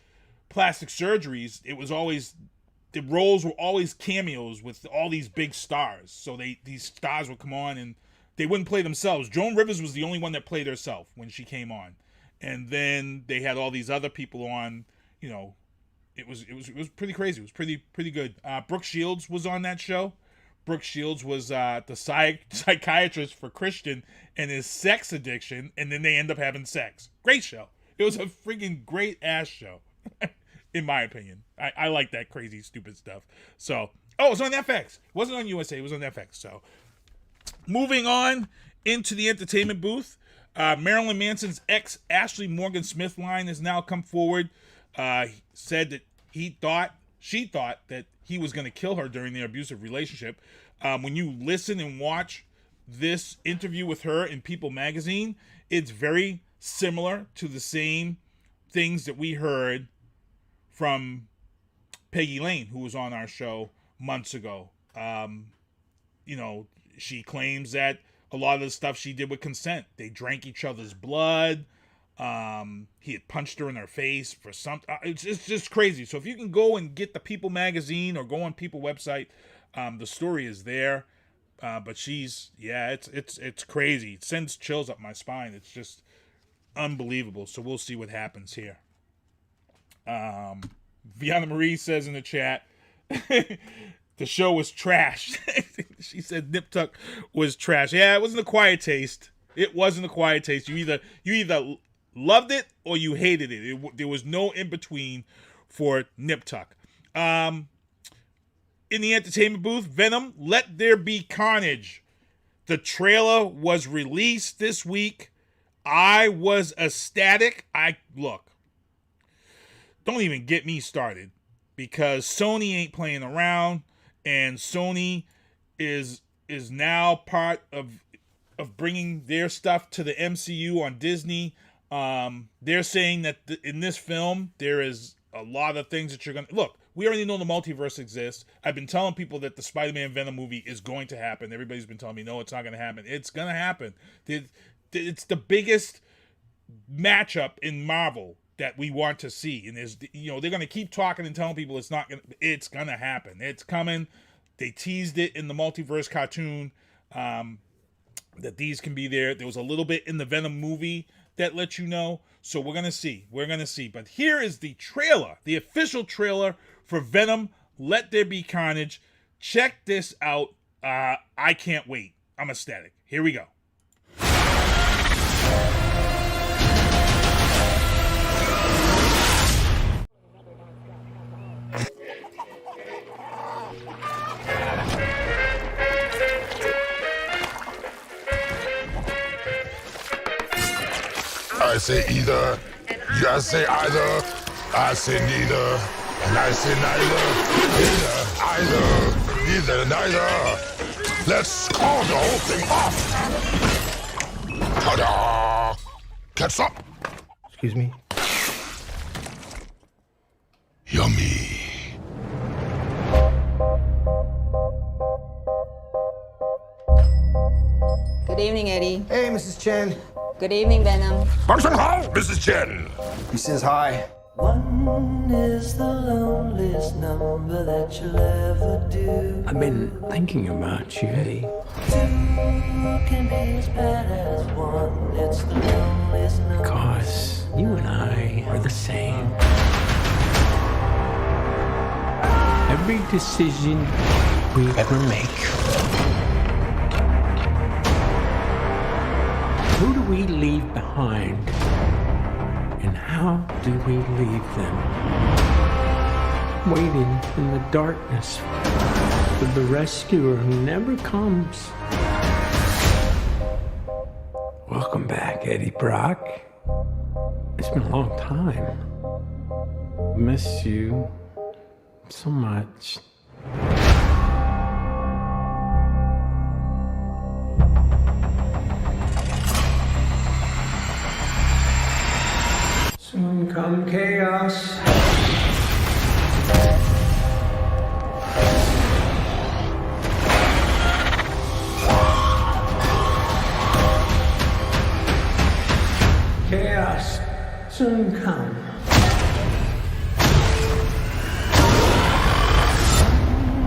plastic surgeries, the roles were always cameos with all these big stars. So these stars would come on and they wouldn't play themselves. Joan Rivers was the only one that played herself when she came on. And then they had all these other people on, it was pretty crazy. It was pretty good. Brooke Shields was on that show. Brooke Shields was the psychiatrist for Christian and his sex addiction, and then they end up having sex. Great show. It was a freaking great ass show, in my opinion. I like that crazy, stupid stuff. So, it was on FX. It wasn't on USA. It was on FX. So, moving on into the entertainment booth. Marilyn Manson's ex, Ashley Morgan Smithline, has now come forward. He said that he thought she thought that he was going to kill her during their abusive relationship. When you listen and watch this interview with her in People magazine, it's very similar to the same things that we heard from Peggy Lane, who was on our show months ago. You know, she claims that a lot of the stuff she did with consent. They drank each other's blood. He had punched her in her face for something. It's just crazy. So if you can go and get the People magazine or go on People website, the story is there. But it's crazy. It sends chills up my spine. It's just unbelievable. So we'll see what happens here. Viana Marie says in the chat, the show was trash. She said Nip Tuck was trash. Yeah, it wasn't a quiet taste. It wasn't a quiet taste. You either loved it or you hated it. There was no in between for Nip Tuck. In the entertainment booth, Venom, Let There Be Carnage. The trailer was released this week. I was ecstatic. Look, don't even get me started, because Sony ain't playing around, and Sony is now part of bringing their stuff to the MCU on Disney. They're saying that in this film there is a lot of things that you're gonna look. We already know the multiverse exists. I've been telling people that the Spider-Man Venom movie is going to happen. Everybody's been telling me, no, it's not going to happen. It's going to happen. It's the biggest matchup in Marvel that we want to see. And they're going to keep talking and telling people it's going to happen. It's coming. They teased it in the multiverse cartoon, that these can be there. There was a little bit in the Venom movie that lets you know. So we're going to see. But here is the trailer, the official trailer for Venom, Let There Be Carnage. Check this out. I can't wait. I'm ecstatic. Here we go. I say either, you say either, I say neither, and I say neither, neither. Let's call the whole thing off. Ta-da! Catch up. Excuse me? Yummy. Good evening, Eddie. Hey, Mrs. Chen. Good evening, Venom. Function hall, Mrs. Chen. He says hi. One is the loneliest number that you'll ever do. I've been thinking about you, Eddie. Two can be as bad as one. It's the loneliest number. Because you and I are the same. Every decision we ever make, who do we leave behind? And how do we leave them? Waiting in the darkness for the rescuer who never comes. Welcome back, Eddie Brock. It's been a long time. Miss you so much. Soon come chaos. Chaos soon come.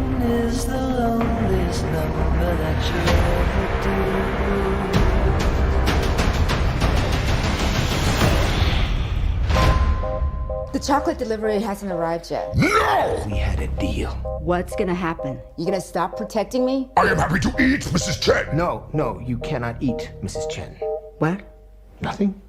One is the loneliest number that you'll ever do. The chocolate delivery hasn't arrived yet. No! We had a deal. What's gonna happen? You gonna stop protecting me? I am happy to eat, Mrs. Chen. No, you cannot eat, Mrs. Chen. What? Nothing?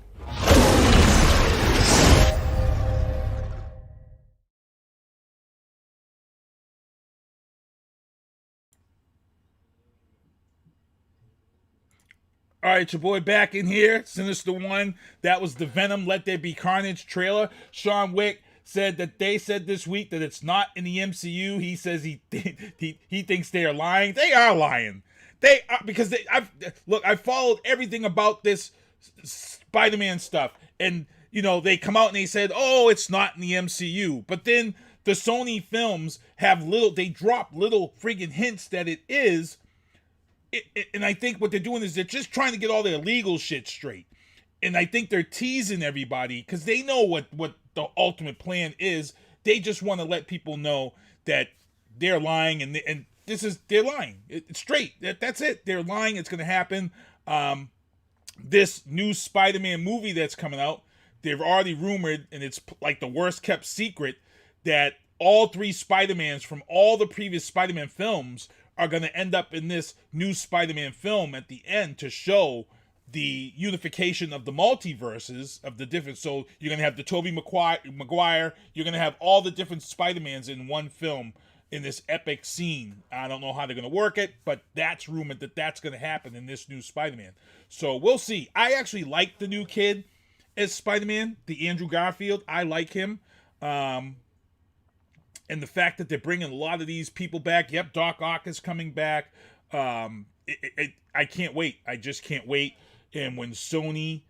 All right, your boy back in here, Sinista1. That was the Venom Let There Be Carnage trailer. Sean Wick said that they said this week that it's not in the MCU. He says he thinks they are lying. They are lying. They are, because I've followed everything about this Spider-Man stuff, and they come out and they said, oh, it's not in the MCU, but then the Sony films they drop little friggin' hints that it is. And I think what they're doing is they're just trying to get all their legal shit straight. And I think they're teasing everybody because they know what the ultimate plan is. They just want to let people know that they're lying, and they're lying. It's straight. That's it. They're lying. It's going to happen. This new Spider-Man movie that's coming out, they've already rumored, and it's like the worst kept secret, that all 3 Spider-Mans from all the previous Spider-Man films are going to end up in this new Spider-Man film at the end to show the unification of the multiverses of the different. So you're going to have the Tobey Maguire. You're going to have all the different Spider-Mans in one film in this epic scene. I don't know how they're going to work it, but that's rumored that that's going to happen in this new Spider-Man. So we'll see. I actually like the new kid as Spider-Man, the Andrew Garfield. I like him. And the fact that they're bringing a lot of these people back. Yep, Doc Ock is coming back. I can't wait. I just can't wait. And when Sony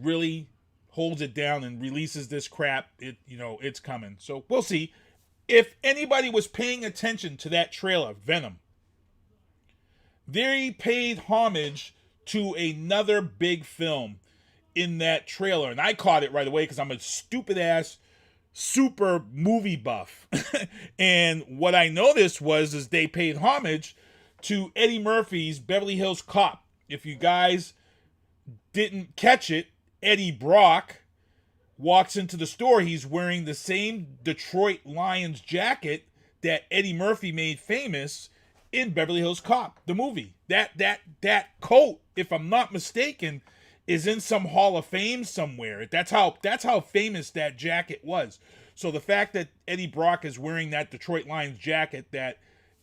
really holds it down and releases this crap, it's coming. So we'll see. If anybody was paying attention to that trailer, Venom, they paid homage to another big film in that trailer. And I caught it right away because I'm a stupid-ass super movie buff. And what I noticed is they paid homage to Eddie Murphy's Beverly Hills Cop. If you guys didn't catch it, Eddie Brock walks into the store. He's wearing the same Detroit Lions jacket that Eddie Murphy made famous in Beverly Hills Cop, the movie. That coat, if I'm not mistaken, is in some Hall of Fame somewhere. That's how famous that jacket was. So the fact that Eddie Brock is wearing that Detroit Lions jacket that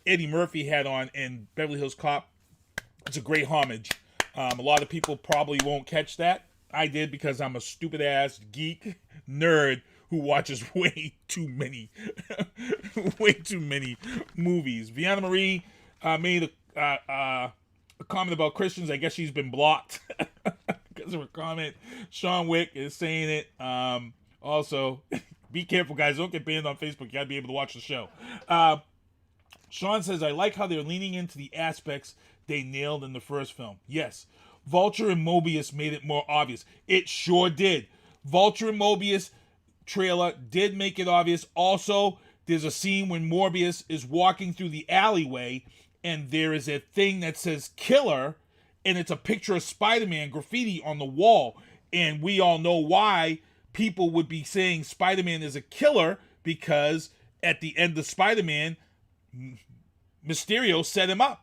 Eddie Murphy had on in Beverly Hills Cop, it's a great homage. A lot of people probably won't catch that. I did because I'm a stupid ass geek nerd who watches way too many movies. Vianna Marie made a comment about Christians. I guess she's been blocked because of her comment. Sean Wick is saying it. Also, be careful, guys. Don't get banned on Facebook. You gotta be able to watch the show. Sean says, I like how they're leaning into the aspects they nailed in the first film. Yes, Vulture and Mobius made it more obvious. It sure did. Vulture and Mobius trailer did make it obvious. Also, there's a scene when Morbius is walking through the alleyway and there is a thing that says killer, and it's a picture of Spider-Man graffiti on the wall. And we all know why people would be saying Spider-Man is a killer, because at the end of Spider-Man, Mysterio set him up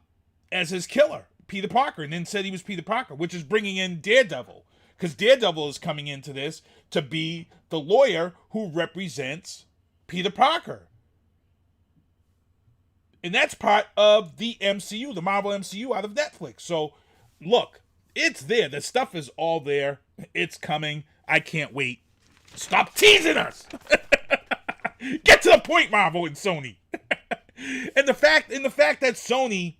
as his killer, Peter Parker, and then said he was Peter Parker, which is bringing in Daredevil, because Daredevil is coming into this to be the lawyer who represents Peter Parker. And that's part of the MCU, the Marvel MCU out of Netflix. So, look, it's there. The stuff is all there. It's coming. I can't wait. Stop teasing us! Get to the point, Marvel and Sony. And the fact that Sony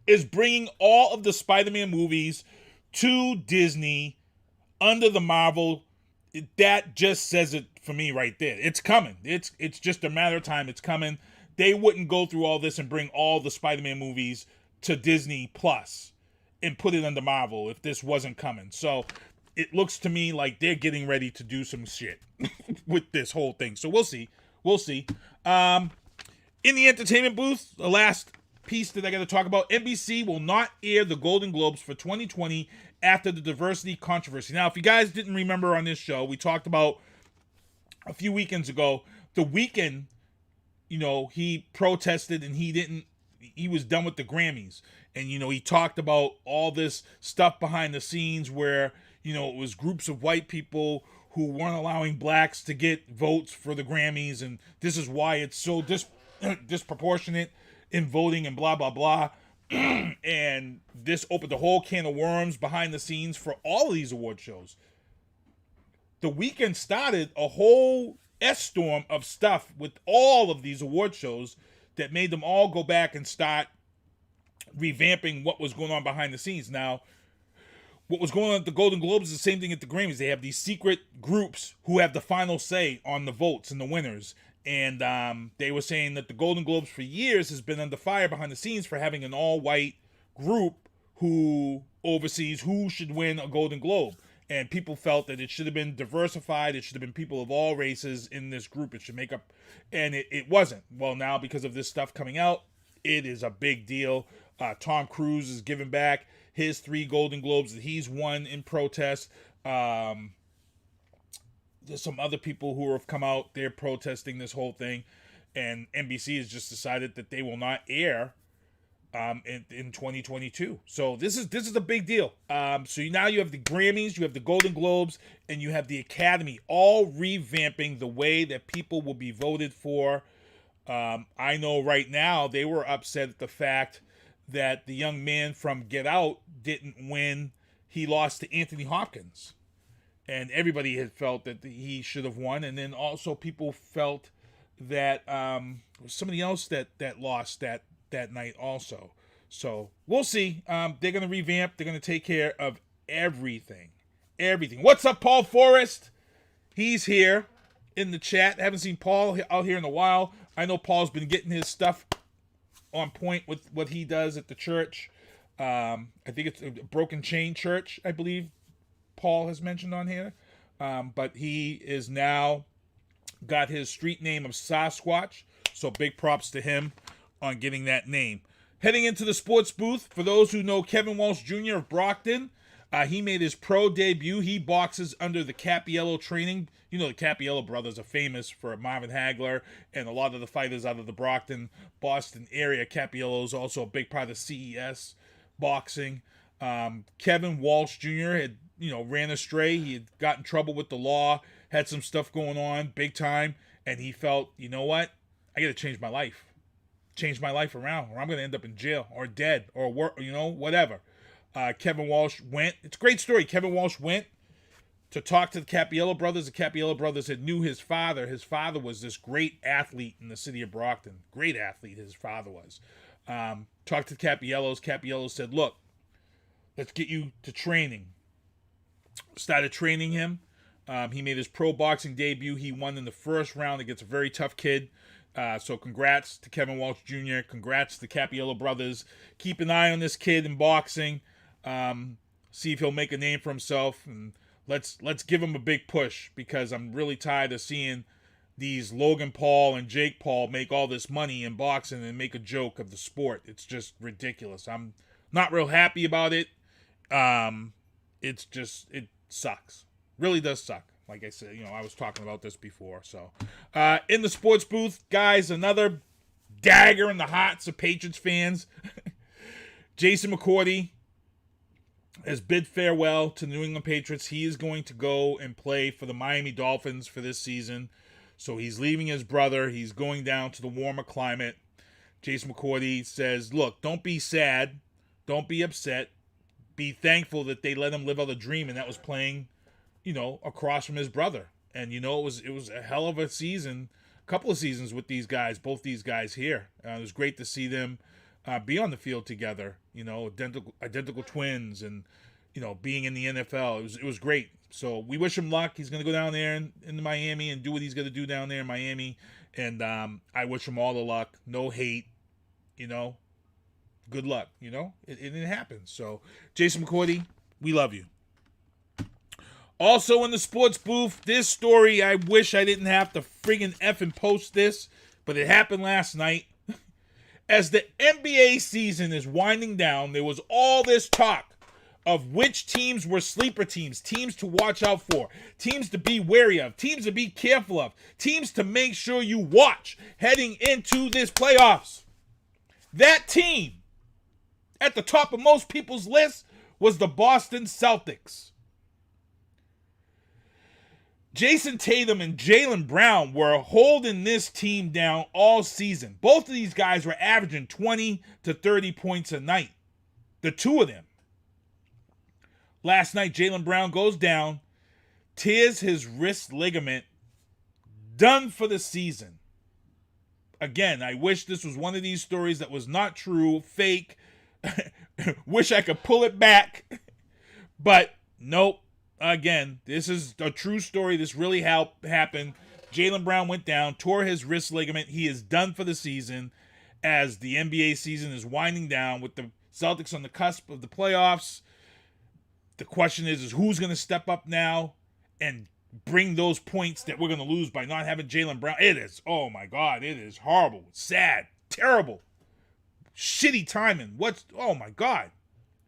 is bringing all of the Spider-Man movies to Disney under the Marvel, that just says it for me right there. It's coming. It's just a matter of time. It's coming. They wouldn't go through all this and bring all the Spider-Man movies to Disney Plus and put it under Marvel if this wasn't coming. So it looks to me like they're getting ready to do some shit with this whole thing. So we'll see. We'll see. In the entertainment booth, the last piece that I got to talk about, NBC will not air the Golden Globes for 2020 after the diversity controversy. Now, if you guys didn't remember on this show, we talked about a few weekends ago, The Weeknd, he protested and he was done with the Grammys. And, he talked about all this stuff behind the scenes where, it was groups of white people who weren't allowing blacks to get votes for the Grammys. And this is why it's so disproportionate in voting and blah, blah, blah. And this opened a whole can of worms behind the scenes for all of these award shows. The Weeknd started a whole S-storm of stuff with all of these award shows that made them all go back and start revamping what was going on behind the scenes. Now, what was going on at the Golden Globes is the same thing at the Grammys. They have these secret groups who have the final say on the votes and the winners. And they were saying that the Golden Globes for years has been under fire behind the scenes for having an all-white group who oversees who should win a Golden Globe. And people felt that it should have been diversified. It should have been people of all races in this group. It should make up, and it wasn't. Well, now because of this stuff coming out, it is a big deal. Tom Cruise is giving back his 3 Golden Globes that he's won in protest. There's some other people who have come out, they're protesting this whole thing, and NBC has just decided that they will not air in 2022. So this is a big deal. So now you have the Grammys, you have the Golden Globes, and you have the Academy all revamping the way that people will be voted for. I know right now they were upset at the fact that the young man from Get Out didn't win. He lost to Anthony Hopkins. And everybody had felt that he should have won. And then also people felt that somebody else that lost that night also. So we'll see. They're going to revamp. They're going to take care of everything. Everything. What's up, Paul Forrest? He's here in the chat. Haven't seen Paul out here in a while. I know Paul's been getting his stuff on point with what he does at the church. I think it's a Broken Chain Church, I believe Paul has mentioned on here. But he is now got his street name of Sasquatch. So big props to him on getting that name. Heading into the sports booth, for those who know Kevin Walsh Jr. of Brockton, he made his pro debut. He boxes under the Capiello training. You know, the Capiello brothers are famous for Marvin Hagler and a lot of the fighters out of the Brockton, Boston area. Capiello is also a big part of CES boxing. Kevin Walsh Jr. had, ran astray. He had got in trouble with the law, had some stuff going on big time, and he felt, you know what? I got to change my life. Change my life around, or I'm going to end up in jail or dead or work, whatever. Kevin Walsh went. It's a great story. Kevin Walsh went to talk to the Capiello brothers. The Capiello brothers had knew his father. His father was this great athlete in the city of Brockton. Great athlete, his father was. Talked to the Capiellos. Capiello said, look, let's get you to training. Started training him. He made his pro boxing debut. He won in the first round against a very tough kid. So congrats to Kevin Walsh Jr. Congrats to the Capiello brothers. Keep an eye on this kid in boxing. See if he'll make a name for himself. And let's give him a big push, because I'm really tired of seeing these Logan Paul and Jake Paul make all this money in boxing and make a joke of the sport. It's just ridiculous. I'm not real happy about it. It sucks. Really does suck. Like I said, I was talking about this before. So, in the sports booth, guys, another dagger in the hearts of Patriots fans. Jason McCourty has bid farewell to the New England Patriots. He is going to go and play for the Miami Dolphins for this season. So he's leaving his brother. He's going down to the warmer climate. Jason McCourty says, look, don't be sad. Don't be upset. Be thankful that they let him live out a dream, and that was playing, across from his brother. And, it was a hell of a season, a couple of seasons with these guys, both these guys here. It was great to see them be on the field together, identical twins, and, being in the NFL. It was great. So we wish him luck. He's going to go down there in Miami and do what he's going to do down there in Miami. And I wish him all the luck. No hate, good luck, it happens. So Jason McCourty, we love you. Also in the sports booth, this story, I wish I didn't have to friggin' effing post this, but it happened last night. As the NBA season is winding down, there was all this talk of which teams were sleeper teams to watch out for, teams to be wary of, teams to be careful of, teams to make sure you watch heading into this playoffs. That team at the top of most people's list was the Boston Celtics. Jason Tatum and Jaylen Brown were holding this team down all season. Both of these guys were averaging 20 to 30 points a night. The two of them. Last night, Jaylen Brown goes down, tears his wrist ligament, done for the season. Again, I wish this was one of these stories that was not true, fake. Wish I could pull it back. But nope. Again, this is a true story. This really happened. Jaylen Brown went down, tore his wrist ligament. He is done for the season as the NBA season is winding down with the Celtics on the cusp of the playoffs. The question is who's going to step up now and bring those points that we're going to lose by not having Jaylen Brown. It is, oh my God, it is horrible, sad, terrible, shitty timing. Oh my God,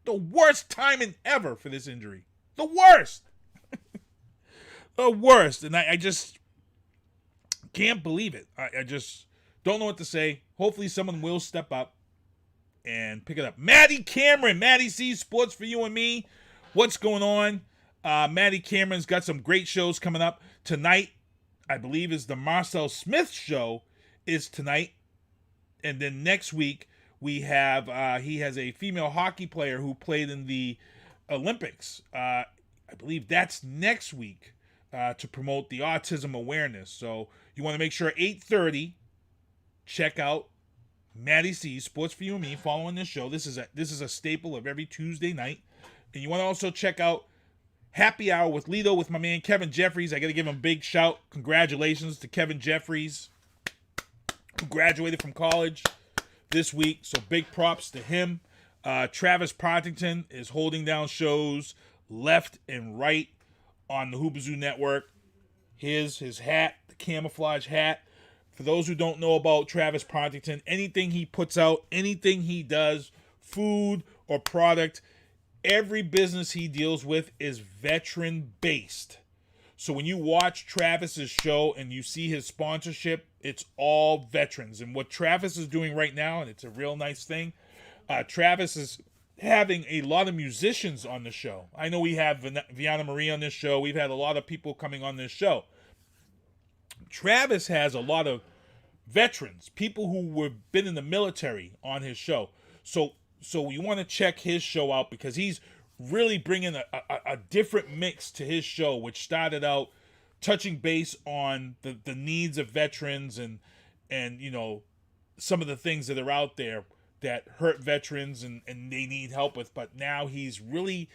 the worst timing ever for this injury. The worst. The worst. And I just can't believe it. I just don't know what to say. Hopefully someone will step up and pick it up. Maddie Cameron, Maddie C Sports for You and Me. What's going on? Maddie Cameron's got some great shows coming up. Tonight, I believe, is the Marcel Smith show is tonight. And then next week, we have, he has a female hockey player who played in the Olympics. I believe that's next week to promote the autism awareness. So you want to make sure 8:30, check out Maddie C, Sports for You and Me, following this show. This is a staple of every Tuesday night. And you want to also check out Happy Hour with Lido with my man Kevin Jeffries. I got to give him a big shout. Congratulations to Kevin Jeffries, who graduated from college this week. So big props to him. Travis Partington is holding down shows left and right on the Hoobazoo Network. His hat, the camouflage hat. For those who don't know about Travis Partington, anything he puts out, anything he does, food or product, every business he deals with is veteran-based. So when you watch Travis's show and you see his sponsorship, it's all veterans. And what Travis is doing right now, and it's a real nice thing, Travis is having a lot of musicians on the show. I know we have Viana Marie on this show. We've had a lot of people coming on this show. Travis has a lot of veterans, people who have been in the military on his show. So you want to check his show out because he's really bringing a different mix to his show, which started out touching base on the needs of veterans and you know, some of the things that are out there that hurt veterans and they need help with. But now he's really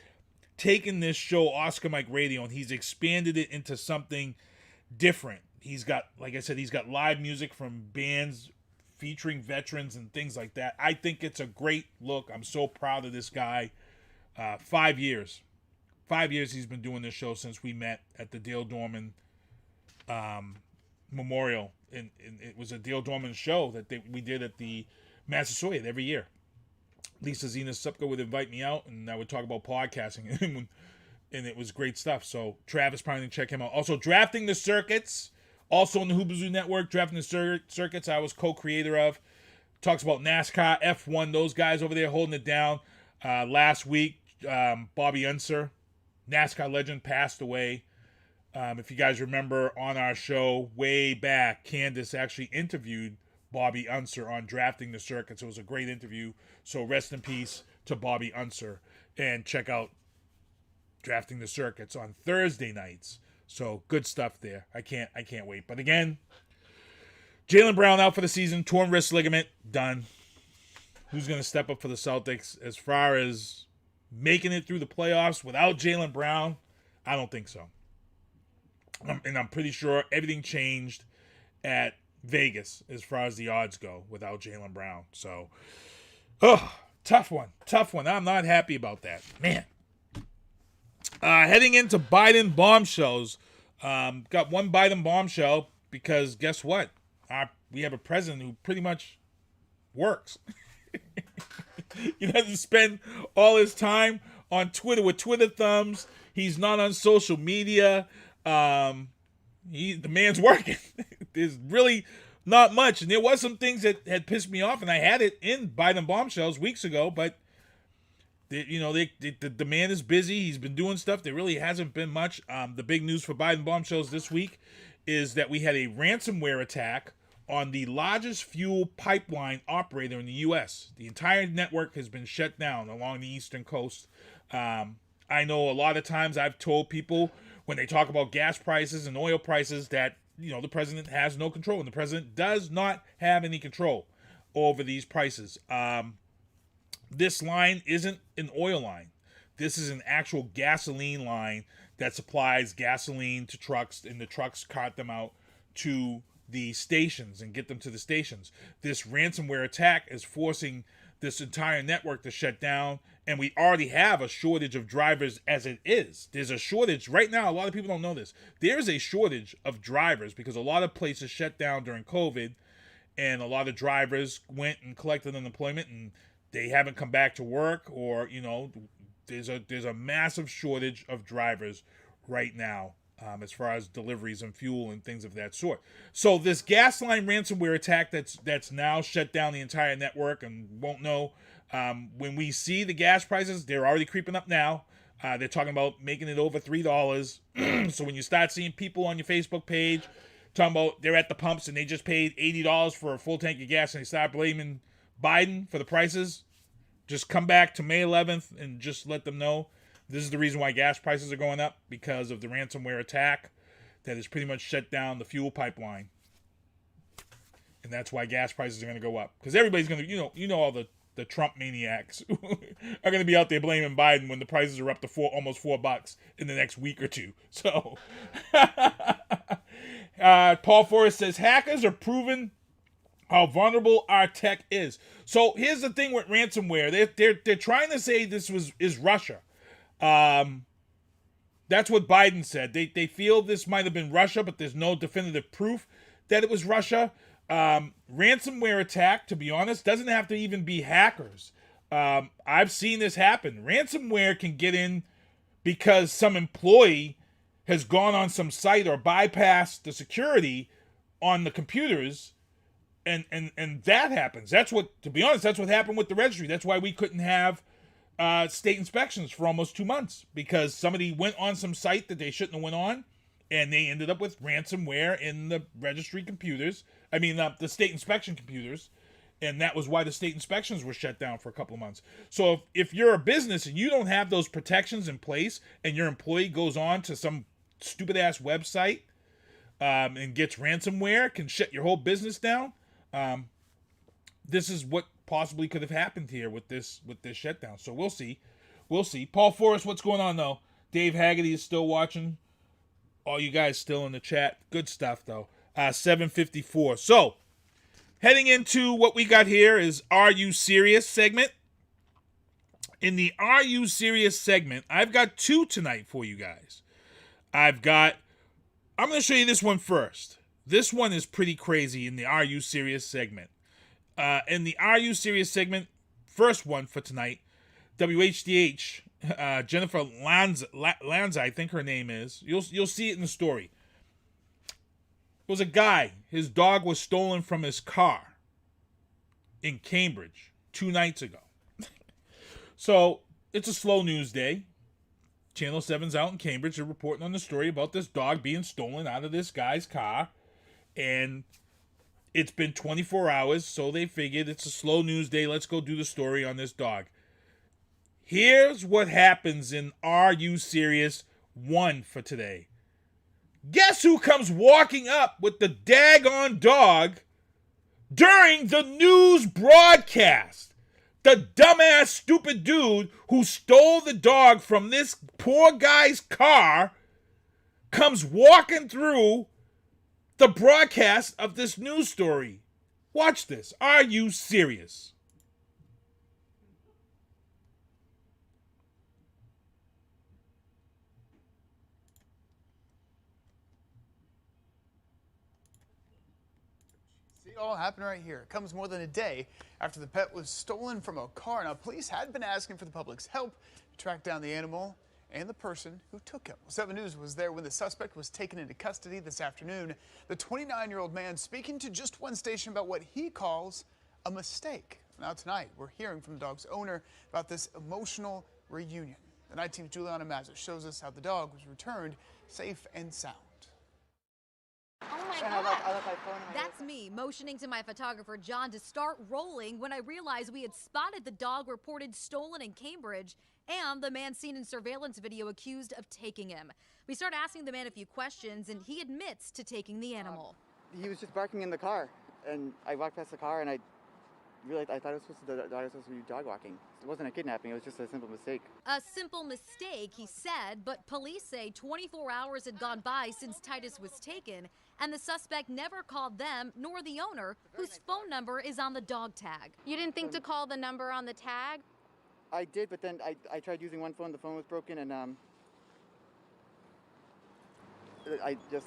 taken this show, Oscar Mike Radio, and he's expanded it into something different. He's got, like I said, he's got live music from bands featuring veterans and things like that. I think it's a great look. I'm so proud of this guy. 5 years. 5 years he's been doing this show since we met at the Dale Dorman Memorial. And it was a Dale Dorman show that we did at the Massasoit every year. Lisa Zena Supka would invite me out, and I would talk about podcasting, and it was great stuff. So Travis, probably check him out. Also, Drafting the Circuits, also on the Hoobazoo Network. Drafting the Circuits, I was co-creator of. Talks about NASCAR, F1, those guys over there holding it down. Last week, Bobby Unser, NASCAR legend, passed away. If you guys remember on our show way back, Candace actually interviewed Bobby Unser on Drafting the Circuits. It was a great interview. So rest in peace to Bobby Unser. And check out Drafting the Circuits on Thursday nights. So good stuff there. I can't wait. But again, Jaylen Brown out for the season, torn wrist ligament, done. Who's going to step up for the Celtics as far as making it through the playoffs without Jaylen Brown? I don't think so. And I'm pretty sure everything changed at Vegas as far as the odds go without Jaylen Brown. So, tough one. I'm not happy about that. Man. Heading into Biden bombshells. Got one Biden bombshell because guess what? We have a president who pretty much works. He doesn't spend all his time on Twitter with Twitter thumbs. He's not on social media. The man's working. There's really not much. And there was some things that had pissed me off, and I had it in Biden bombshells weeks ago, but the man is busy. He's been doing stuff. There really hasn't been much. The big news for Biden bombshells this week is that we had a ransomware attack on the largest fuel pipeline operator in the U.S. The entire network has been shut down along the eastern coast. I know a lot of times I've told people when they talk about gas prices and oil prices that the president has no control, and the president does not have any control over these prices. This line isn't an oil line. This is an actual gasoline line that supplies gasoline to trucks, and the trucks cart them out to the stations and get them to the stations. This ransomware attack is forcing this entire network to shut down, and we already have a shortage of drivers as it is. There's a shortage right now. A lot of people don't know this. There's a shortage of drivers because a lot of places shut down during COVID, and a lot of drivers went and collected unemployment, and they haven't come back to work, or there's a massive shortage of drivers right now. As far as deliveries and fuel and things of that sort. So this gas line ransomware attack that's now shut down the entire network and won't know. When we see the gas prices, they're already creeping up now. They're talking about making it over $3. So when you start seeing people on your Facebook page talking about they're at the pumps and they just paid $80 for a full tank of gas and they start blaming Biden for the prices, just come back to May 11th and just let them know. This is the reason why gas prices are going up, because of the ransomware attack that has pretty much shut down the fuel pipeline. And that's why gas prices are going to go up. Because everybody's going to, all the Trump maniacs are going to be out there blaming Biden when the prices are up to almost $4 in the next week or two. So, Paul Forrest says, hackers are proving how vulnerable our tech is. So here's the thing with ransomware. They're trying to say this is Russia. That's what Biden said. They feel this might have been Russia, but there's no definitive proof that it was Russia. Ransomware attack, to be honest, doesn't have to even be hackers. I've seen this happen. Ransomware can get in because some employee has gone on some site or bypassed the security on the computers, and that happens. That's what happened with the registry. That's why we couldn't have state inspections for almost 2 months, because somebody went on some site that they shouldn't have went on, and they ended up with ransomware in the registry computers. I mean, the state inspection computers, and that was why the state inspections were shut down for a couple of months. So if you're a business and you don't have those protections in place, and your employee goes on to some stupid-ass website and gets ransomware, can shut your whole business down. This is what possibly could have happened here with this shutdown. So we'll see. Paul Forrest, what's going on though? Dave Haggerty is still watching. All you guys still in the chat. Good stuff though. 7:54. So heading into what we got here is Are You Serious segment. In the Are You Serious segment, I've got two tonight for you guys. I'm going to show you this one first. This one is pretty crazy in the Are You Serious segment. In the Are You Serious segment, first one for tonight, WHDH, Jennifer Lanza, I think her name is. You'll see it in the story. It was a guy. His dog was stolen from his car in Cambridge 2 nights ago. So it's a slow news day. Channel 7's out in Cambridge. They're reporting on the story about this dog being stolen out of this guy's car, and it's been 24 hours, so they figured it's a slow news day. Let's go do the story on this dog. Here's what happens in Are You Serious 1 for today. Guess who comes walking up with the daggone dog during the news broadcast? The dumbass, stupid dude who stole the dog from this poor guy's car comes walking through the broadcast of this news story. Watch this. Are you serious? See, it all happened right here. It comes more than a day after the pet was stolen from a car. Now, police had been asking for the public's help to track down the animal and the person who took him. 7 News was there when the suspect was taken into custody this afternoon. The 29-year-old man speaking to just one station about what he calls a mistake. Now tonight, we're hearing from the dog's owner about this emotional reunion. The night team's Juliana Mazza shows us how the dog was returned safe and sound. Oh my That's me motioning to my photographer John to start rolling when I realized we had spotted the dog reported stolen in Cambridge and the man seen in surveillance video accused of taking him. We start asking the man a few questions and he admits to taking the animal. He was just barking in the car and I walked past the car and I realized I thought it was supposed to be dog walking. It wasn't a kidnapping, it was just a simple mistake. A simple mistake, he said, but police say 24 hours had gone by since Titus was taken, and the suspect never called them nor the owner, whose phone number is on the dog tag. You didn't think to call the number on the tag? I did, but then I tried using one phone, the phone was broken, and I just...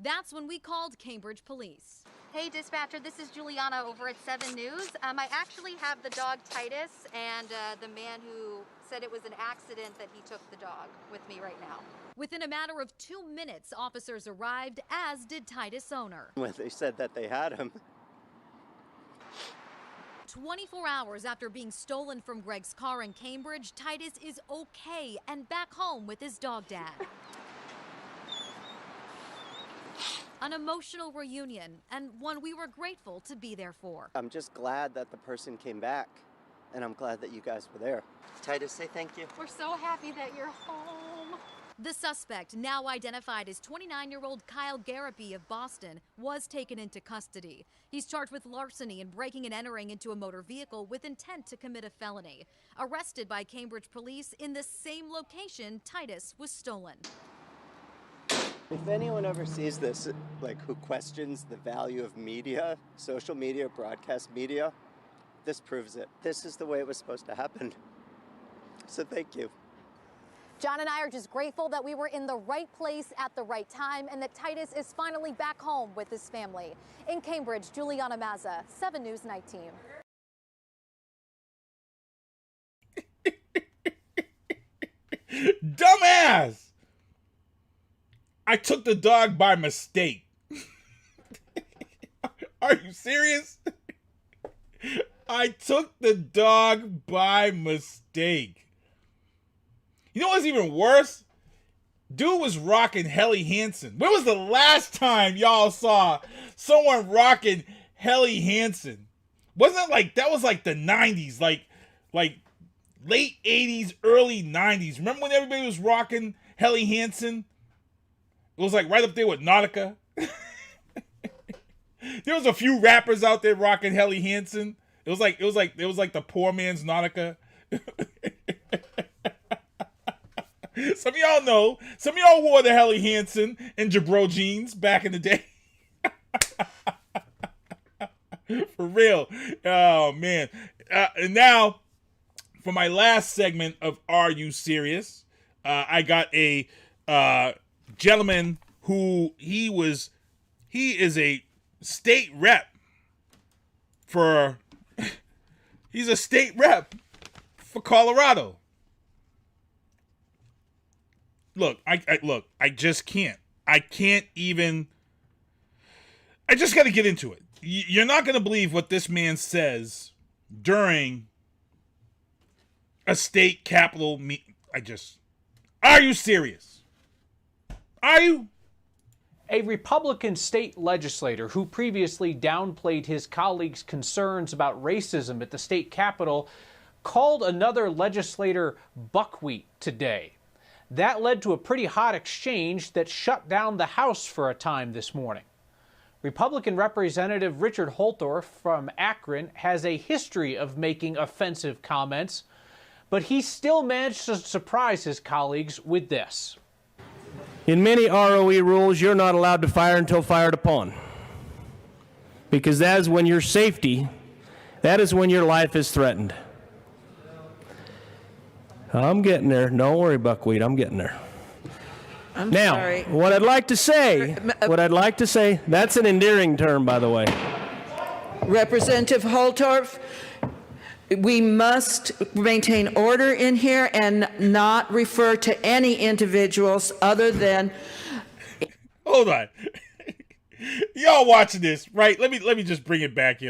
That's when we called Cambridge police. Hey, dispatcher, this is Juliana over at 7 News. I actually have the dog Titus and the man who said it was an accident that he took the dog with me right now. Within a matter of 2 minutes, officers arrived, as did Titus' owner. When they said that they had him. 24 hours after being stolen from Greg's car in Cambridge, Titus is okay and back home with his dog dad. An emotional reunion, and one we were grateful to be there for. I'm just glad that the person came back, and I'm glad that you guys were there. Titus, say thank you. We're so happy that you're home. The suspect, now identified as 29-year-old Kyle Garapi of Boston, was taken into custody. He's charged with larceny and breaking and entering into a motor vehicle with intent to commit a felony. Arrested by Cambridge police in the same location Titus was stolen. If anyone ever sees this, like, who questions the value of media, social media, broadcast media, this proves it. This is the way it was supposed to happen. So thank you. John and I are just grateful that we were in the right place at the right time and that Titus is finally back home with his family. In Cambridge, Juliana Mazza, 7 News Night Team. Dumbass! I took the dog by mistake. Are you serious? I took the dog by mistake. You know what's even worse? Dude was rocking Helly Hansen. When was the last time y'all saw someone rocking Helly Hansen? Wasn't it like, that was like the 90s, like late 80s, early 90s. Remember when everybody was rocking Helly Hansen? It was like right up there with Nautica. There was a few rappers out there rocking Helly Hansen. It was like the poor man's Nautica. Some of y'all know. Some of y'all wore the Helly Hansen and Jabro jeans back in the day. For real. Oh, man. And now, for my last segment of Are You Serious? I got a gentleman who he is a state rep for, he's a state rep for Colorado. Look, I just can't. I just got to get into it. You're not going to believe what this man says during a state capitol meeting. Are you serious? Are you? A Republican state legislator who previously downplayed his colleagues' concerns about racism at the state capitol called another legislator buckwheat today. That led to a pretty hot exchange that shut down the House for a time this morning. Republican Representative Richard Holtorf from Akron has a history of making offensive comments, but he still managed to surprise his colleagues with this. In many ROE rules, you're not allowed to fire until fired upon, because that is when your safety, that is when your life is threatened. I'm getting there. Don't worry, Buckwheat. I'm getting there. I'm now, sorry. what I'd like to say, that's an endearing term, by the way. Representative Holtorf, we must maintain order in here and not refer to any individuals other than... Hold on. Y'all watching this, right? Let me just bring it back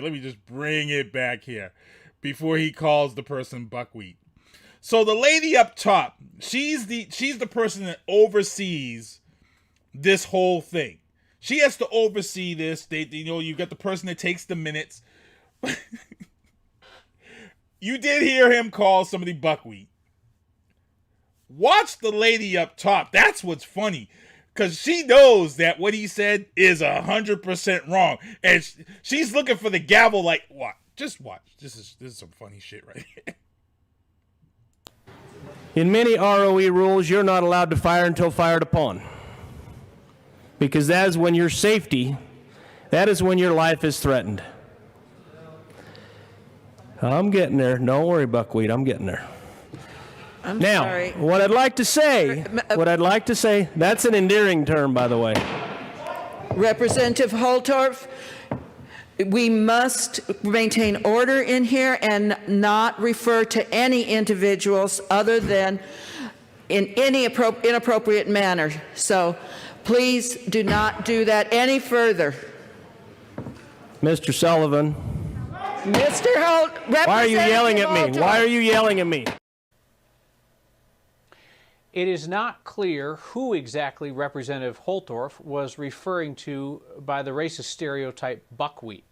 here. Before he calls the person buckwheat. So the lady up top, she's the person that oversees this whole thing. She has to oversee this. You got the person that takes the minutes. You did hear him call somebody buckwheat. Watch the lady up top. That's what's funny. Because she knows that what he said is 100% wrong. And she's looking for the gavel like, what? Just watch. This is some funny shit right here. In many ROE rules, you're not allowed to fire until fired upon. Because that is when your safety, that is when your life is threatened. I'm getting there. Don't worry, buckwheat. I'm getting there. I'm now, sorry. what I'd like to say, that's an endearing term, by the way. Representative Holtorf, we must maintain order in here and not refer to any individuals other than in any inappropriate manner. So please do not do that any further. Mr. Sullivan. Mr. Holt, why are you yelling at me? Why are you yelling at me? It is not clear who exactly Representative Holtorf was referring to by the racist stereotype buckwheat.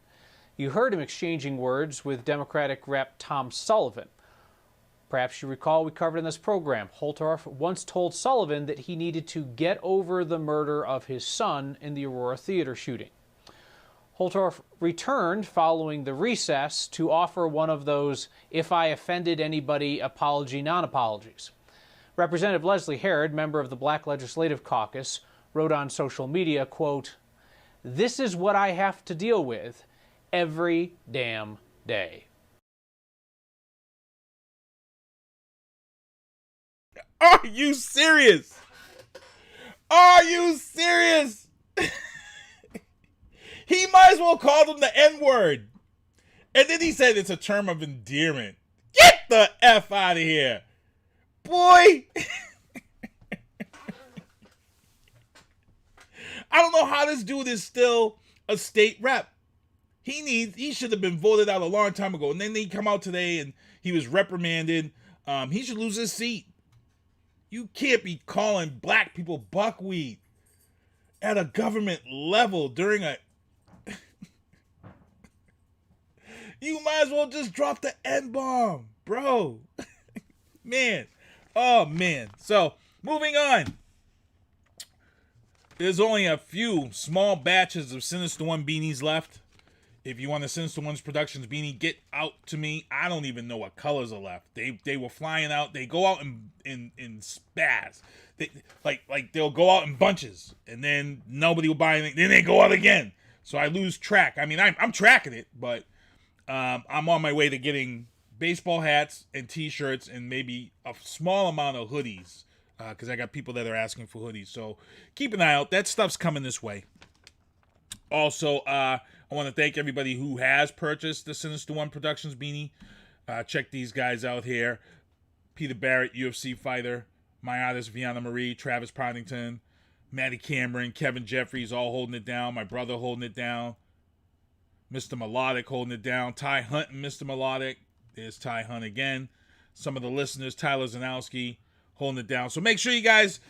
You heard him exchanging words with Democratic Rep. Tom Sullivan. Perhaps you recall we covered in this program, Holtorf once told Sullivan that he needed to get over the murder of his son in the Aurora Theater shooting. Holtorf returned following the recess to offer one of those if I offended anybody apology non-apologies. Representative Leslie Herod, member of the Black Legislative Caucus, wrote on social media, quote, "This is what I have to deal with every damn day." Are you serious? Are you serious? He might as well call them the N-word. And then he said it's a term of endearment. Get the F out of here. Boy. I don't know how this dude is still a state rep. He should have been voted out a long time ago. And then they come out today and he was reprimanded. He should lose his seat. You can't be calling black people buckwheat at a government level during a... You might as well just drop the N-bomb, bro. Man. Oh, man. So, moving on. There's only a few small batches of Sinista1 beanies left. If you want a Sinista1's Productions beanie, get out to me. I don't even know what colors are left. They were flying out. They go out in spaz. Like they'll go out in bunches, and then nobody will buy anything. Then they go out again. So I lose track. I mean, I'm tracking it, but I'm on my way to getting baseball hats and T-shirts and maybe a small amount of hoodies because I got people that are asking for hoodies. So keep an eye out. That stuff's coming this way. Also, I want to thank everybody who has purchased the Sinista1 Productions beanie. Check these guys out here. Peter Barrett, UFC fighter. My artist, Vianna Marie. Travis Partington. Maddie Cameron. Kevin Jeffries, all holding it down. My brother holding it down. Mr. Melodic holding it down. Ty Hunt and Mr. Melodic. There's Ty Hunt again. Some of the listeners, Tyler Zanowski, holding it down. So make sure you guys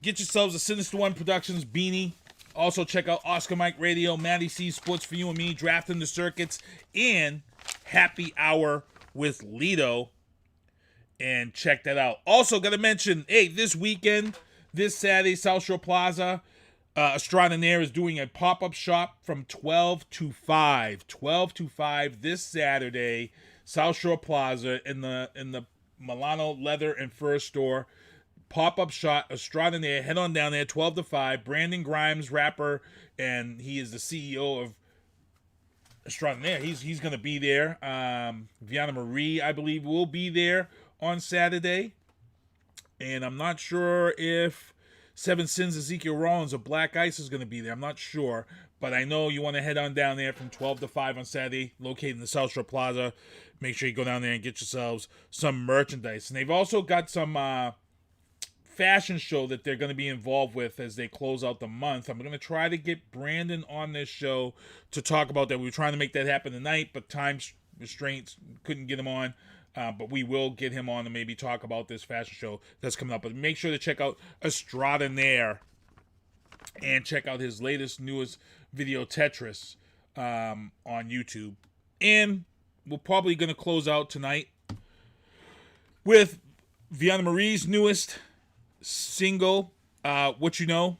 get yourselves a Sinista1 Productions beanie. Also, check out Oscar Mike Radio, Matty C Sports for You and Me, Drafting the Circuits, and Happy Hour with Lido. And check that out. Also, got to mention, hey, this weekend, this Saturday, South Shore Plaza, Estrada Nair is doing a pop-up shop from 12 to 5. 12 to 5 this Saturday, South Shore Plaza in the Milano Leather and Fur Store. Pop-up shop, Estrada Nair. Head on down there, 12 to 5. Brandon Grimes, rapper, and he is the CEO of Estrada Nair. He's going to be there. Vianna Marie, I believe, will be there on Saturday. And I'm not sure if Seven Sins Ezekiel Rollins of Black Ice is going to be there. I'm not sure. But I know you want to head on down there from 12 to 5 on Saturday, located in the South Shore Plaza. Make sure you go down there and get yourselves some merchandise. And they've also got some fashion show that they're going to be involved with as they close out the month. I'm going to try to get Brandon on this show to talk about that. We were trying to make that happen tonight, but time restraints couldn't get him on. But we will get him on to maybe talk about this fashion show that's coming up. But make sure to check out Estrada Nair and check out his newest video, Tetris, on YouTube. And we're probably going to close out tonight with Viana Marie's newest single, What You Know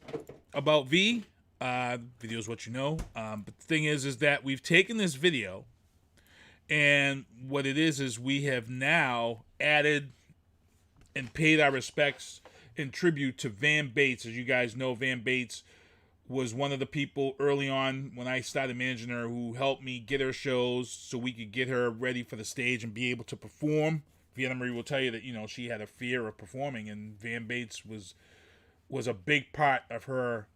About V. Video's What You Know. But the thing is that we've taken this video, and what it is we have now added and paid our respects in tribute to Van Bates. As you guys know, Van Bates was one of the people early on when I started managing her who helped me get her shows so we could get her ready for the stage and be able to perform. Viana Marie will tell you that, she had a fear of performing, and Van Bates was a big part of her,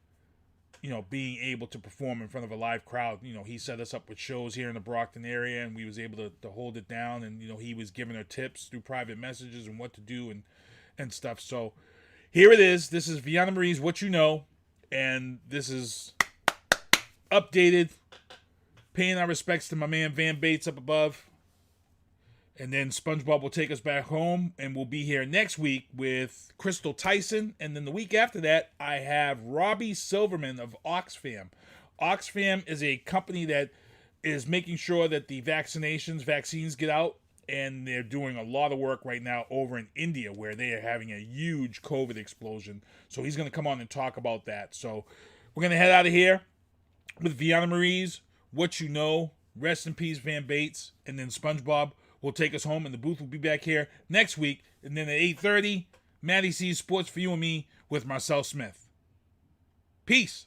being able to perform in front of a live crowd. He set us up with shows here in the Brockton area, and we was able to hold it down, and, he was giving her tips through private messages and what to do and stuff. So here it is. This is Viana Marie's What You Know, and this is updated, paying our respects to my man Van Bates up above. And then SpongeBob will take us back home, and we'll be here next week with Crystal Tyson. And then the week after that, I have Robbie Silverman of Oxfam. Oxfam is a company that is making sure that the vaccines get out, and they're doing a lot of work right now over in India where they are having a huge COVID explosion. So he's going to come on and talk about that. So we're going to head out of here with Viana Marie's What You Know. Rest in peace, Van Bates. And then SpongeBob will take us home, and the booth will be back here next week. And then at 8:30, Maddie C's Sports for You and Me with Marcel Smith. Peace.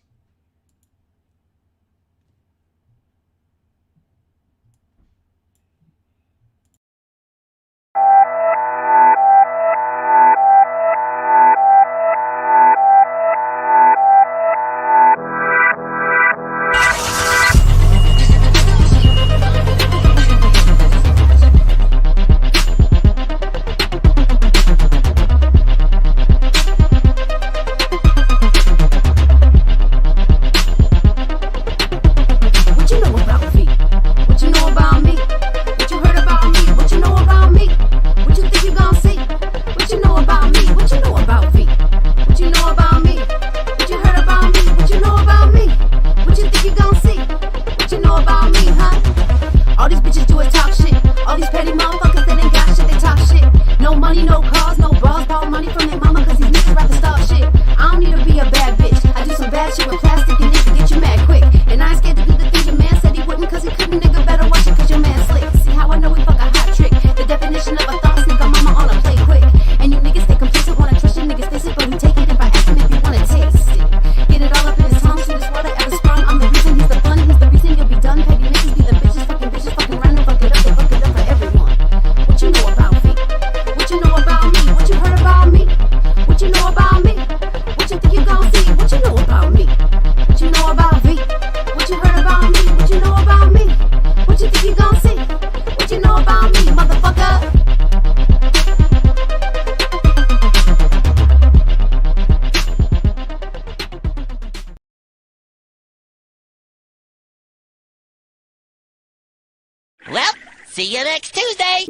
Well, see you next Tuesday.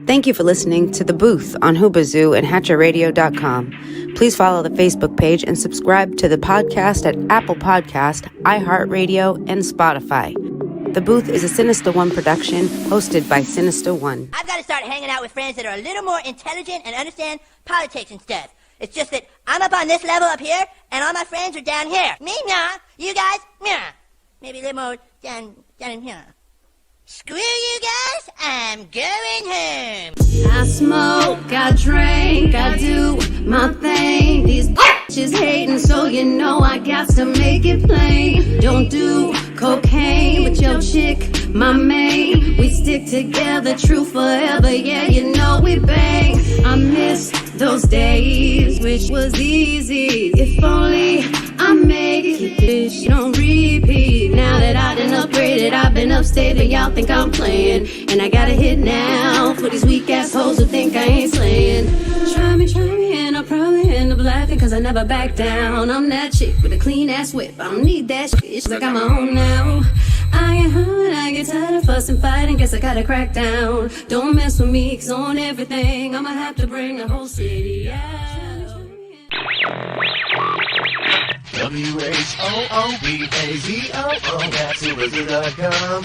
Thank you for listening to The Booth on Hoobazoo and HatcherRadio.com. Please follow the Facebook page and subscribe to the podcast at Apple Podcast, iHeartRadio, and Spotify. The Booth is a Sinista1 production hosted by Sinista1. I've got to start hanging out with friends that are a little more intelligent and understand politics and stuff. It's just that I'm up on this level up here, and all my friends are down here. Me, nah. You guys, nah. Maybe a little more down in here. Screw you guys, I'm going home. I smoke, I drink, I do my thing. These bitches hating, so you know I got to make it plain. Don't do cocaine, but your chick, my main. We stick together, true forever, yeah, you know we bang. I miss those days, which was easy. If only I make it, bitch, don't repeat. Now that I done upgraded, I've been upstate, and y'all think I'm playing. And I got a hit now for these weak assholes who think I ain't slaying. Try me, and I'll probably end up laughing, cause I never back down. I'm that chick with a clean ass whip, I don't need that shit, I got my own now. I get hurt, I get tired of fussing, fighting, guess I gotta crack down. Don't mess with me, cause on everything I'ma have to bring the whole city out. WHOOBAZOO, that's whobazoo.com.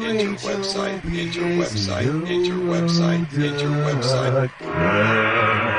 Enter website, enter website, enter website, enter website.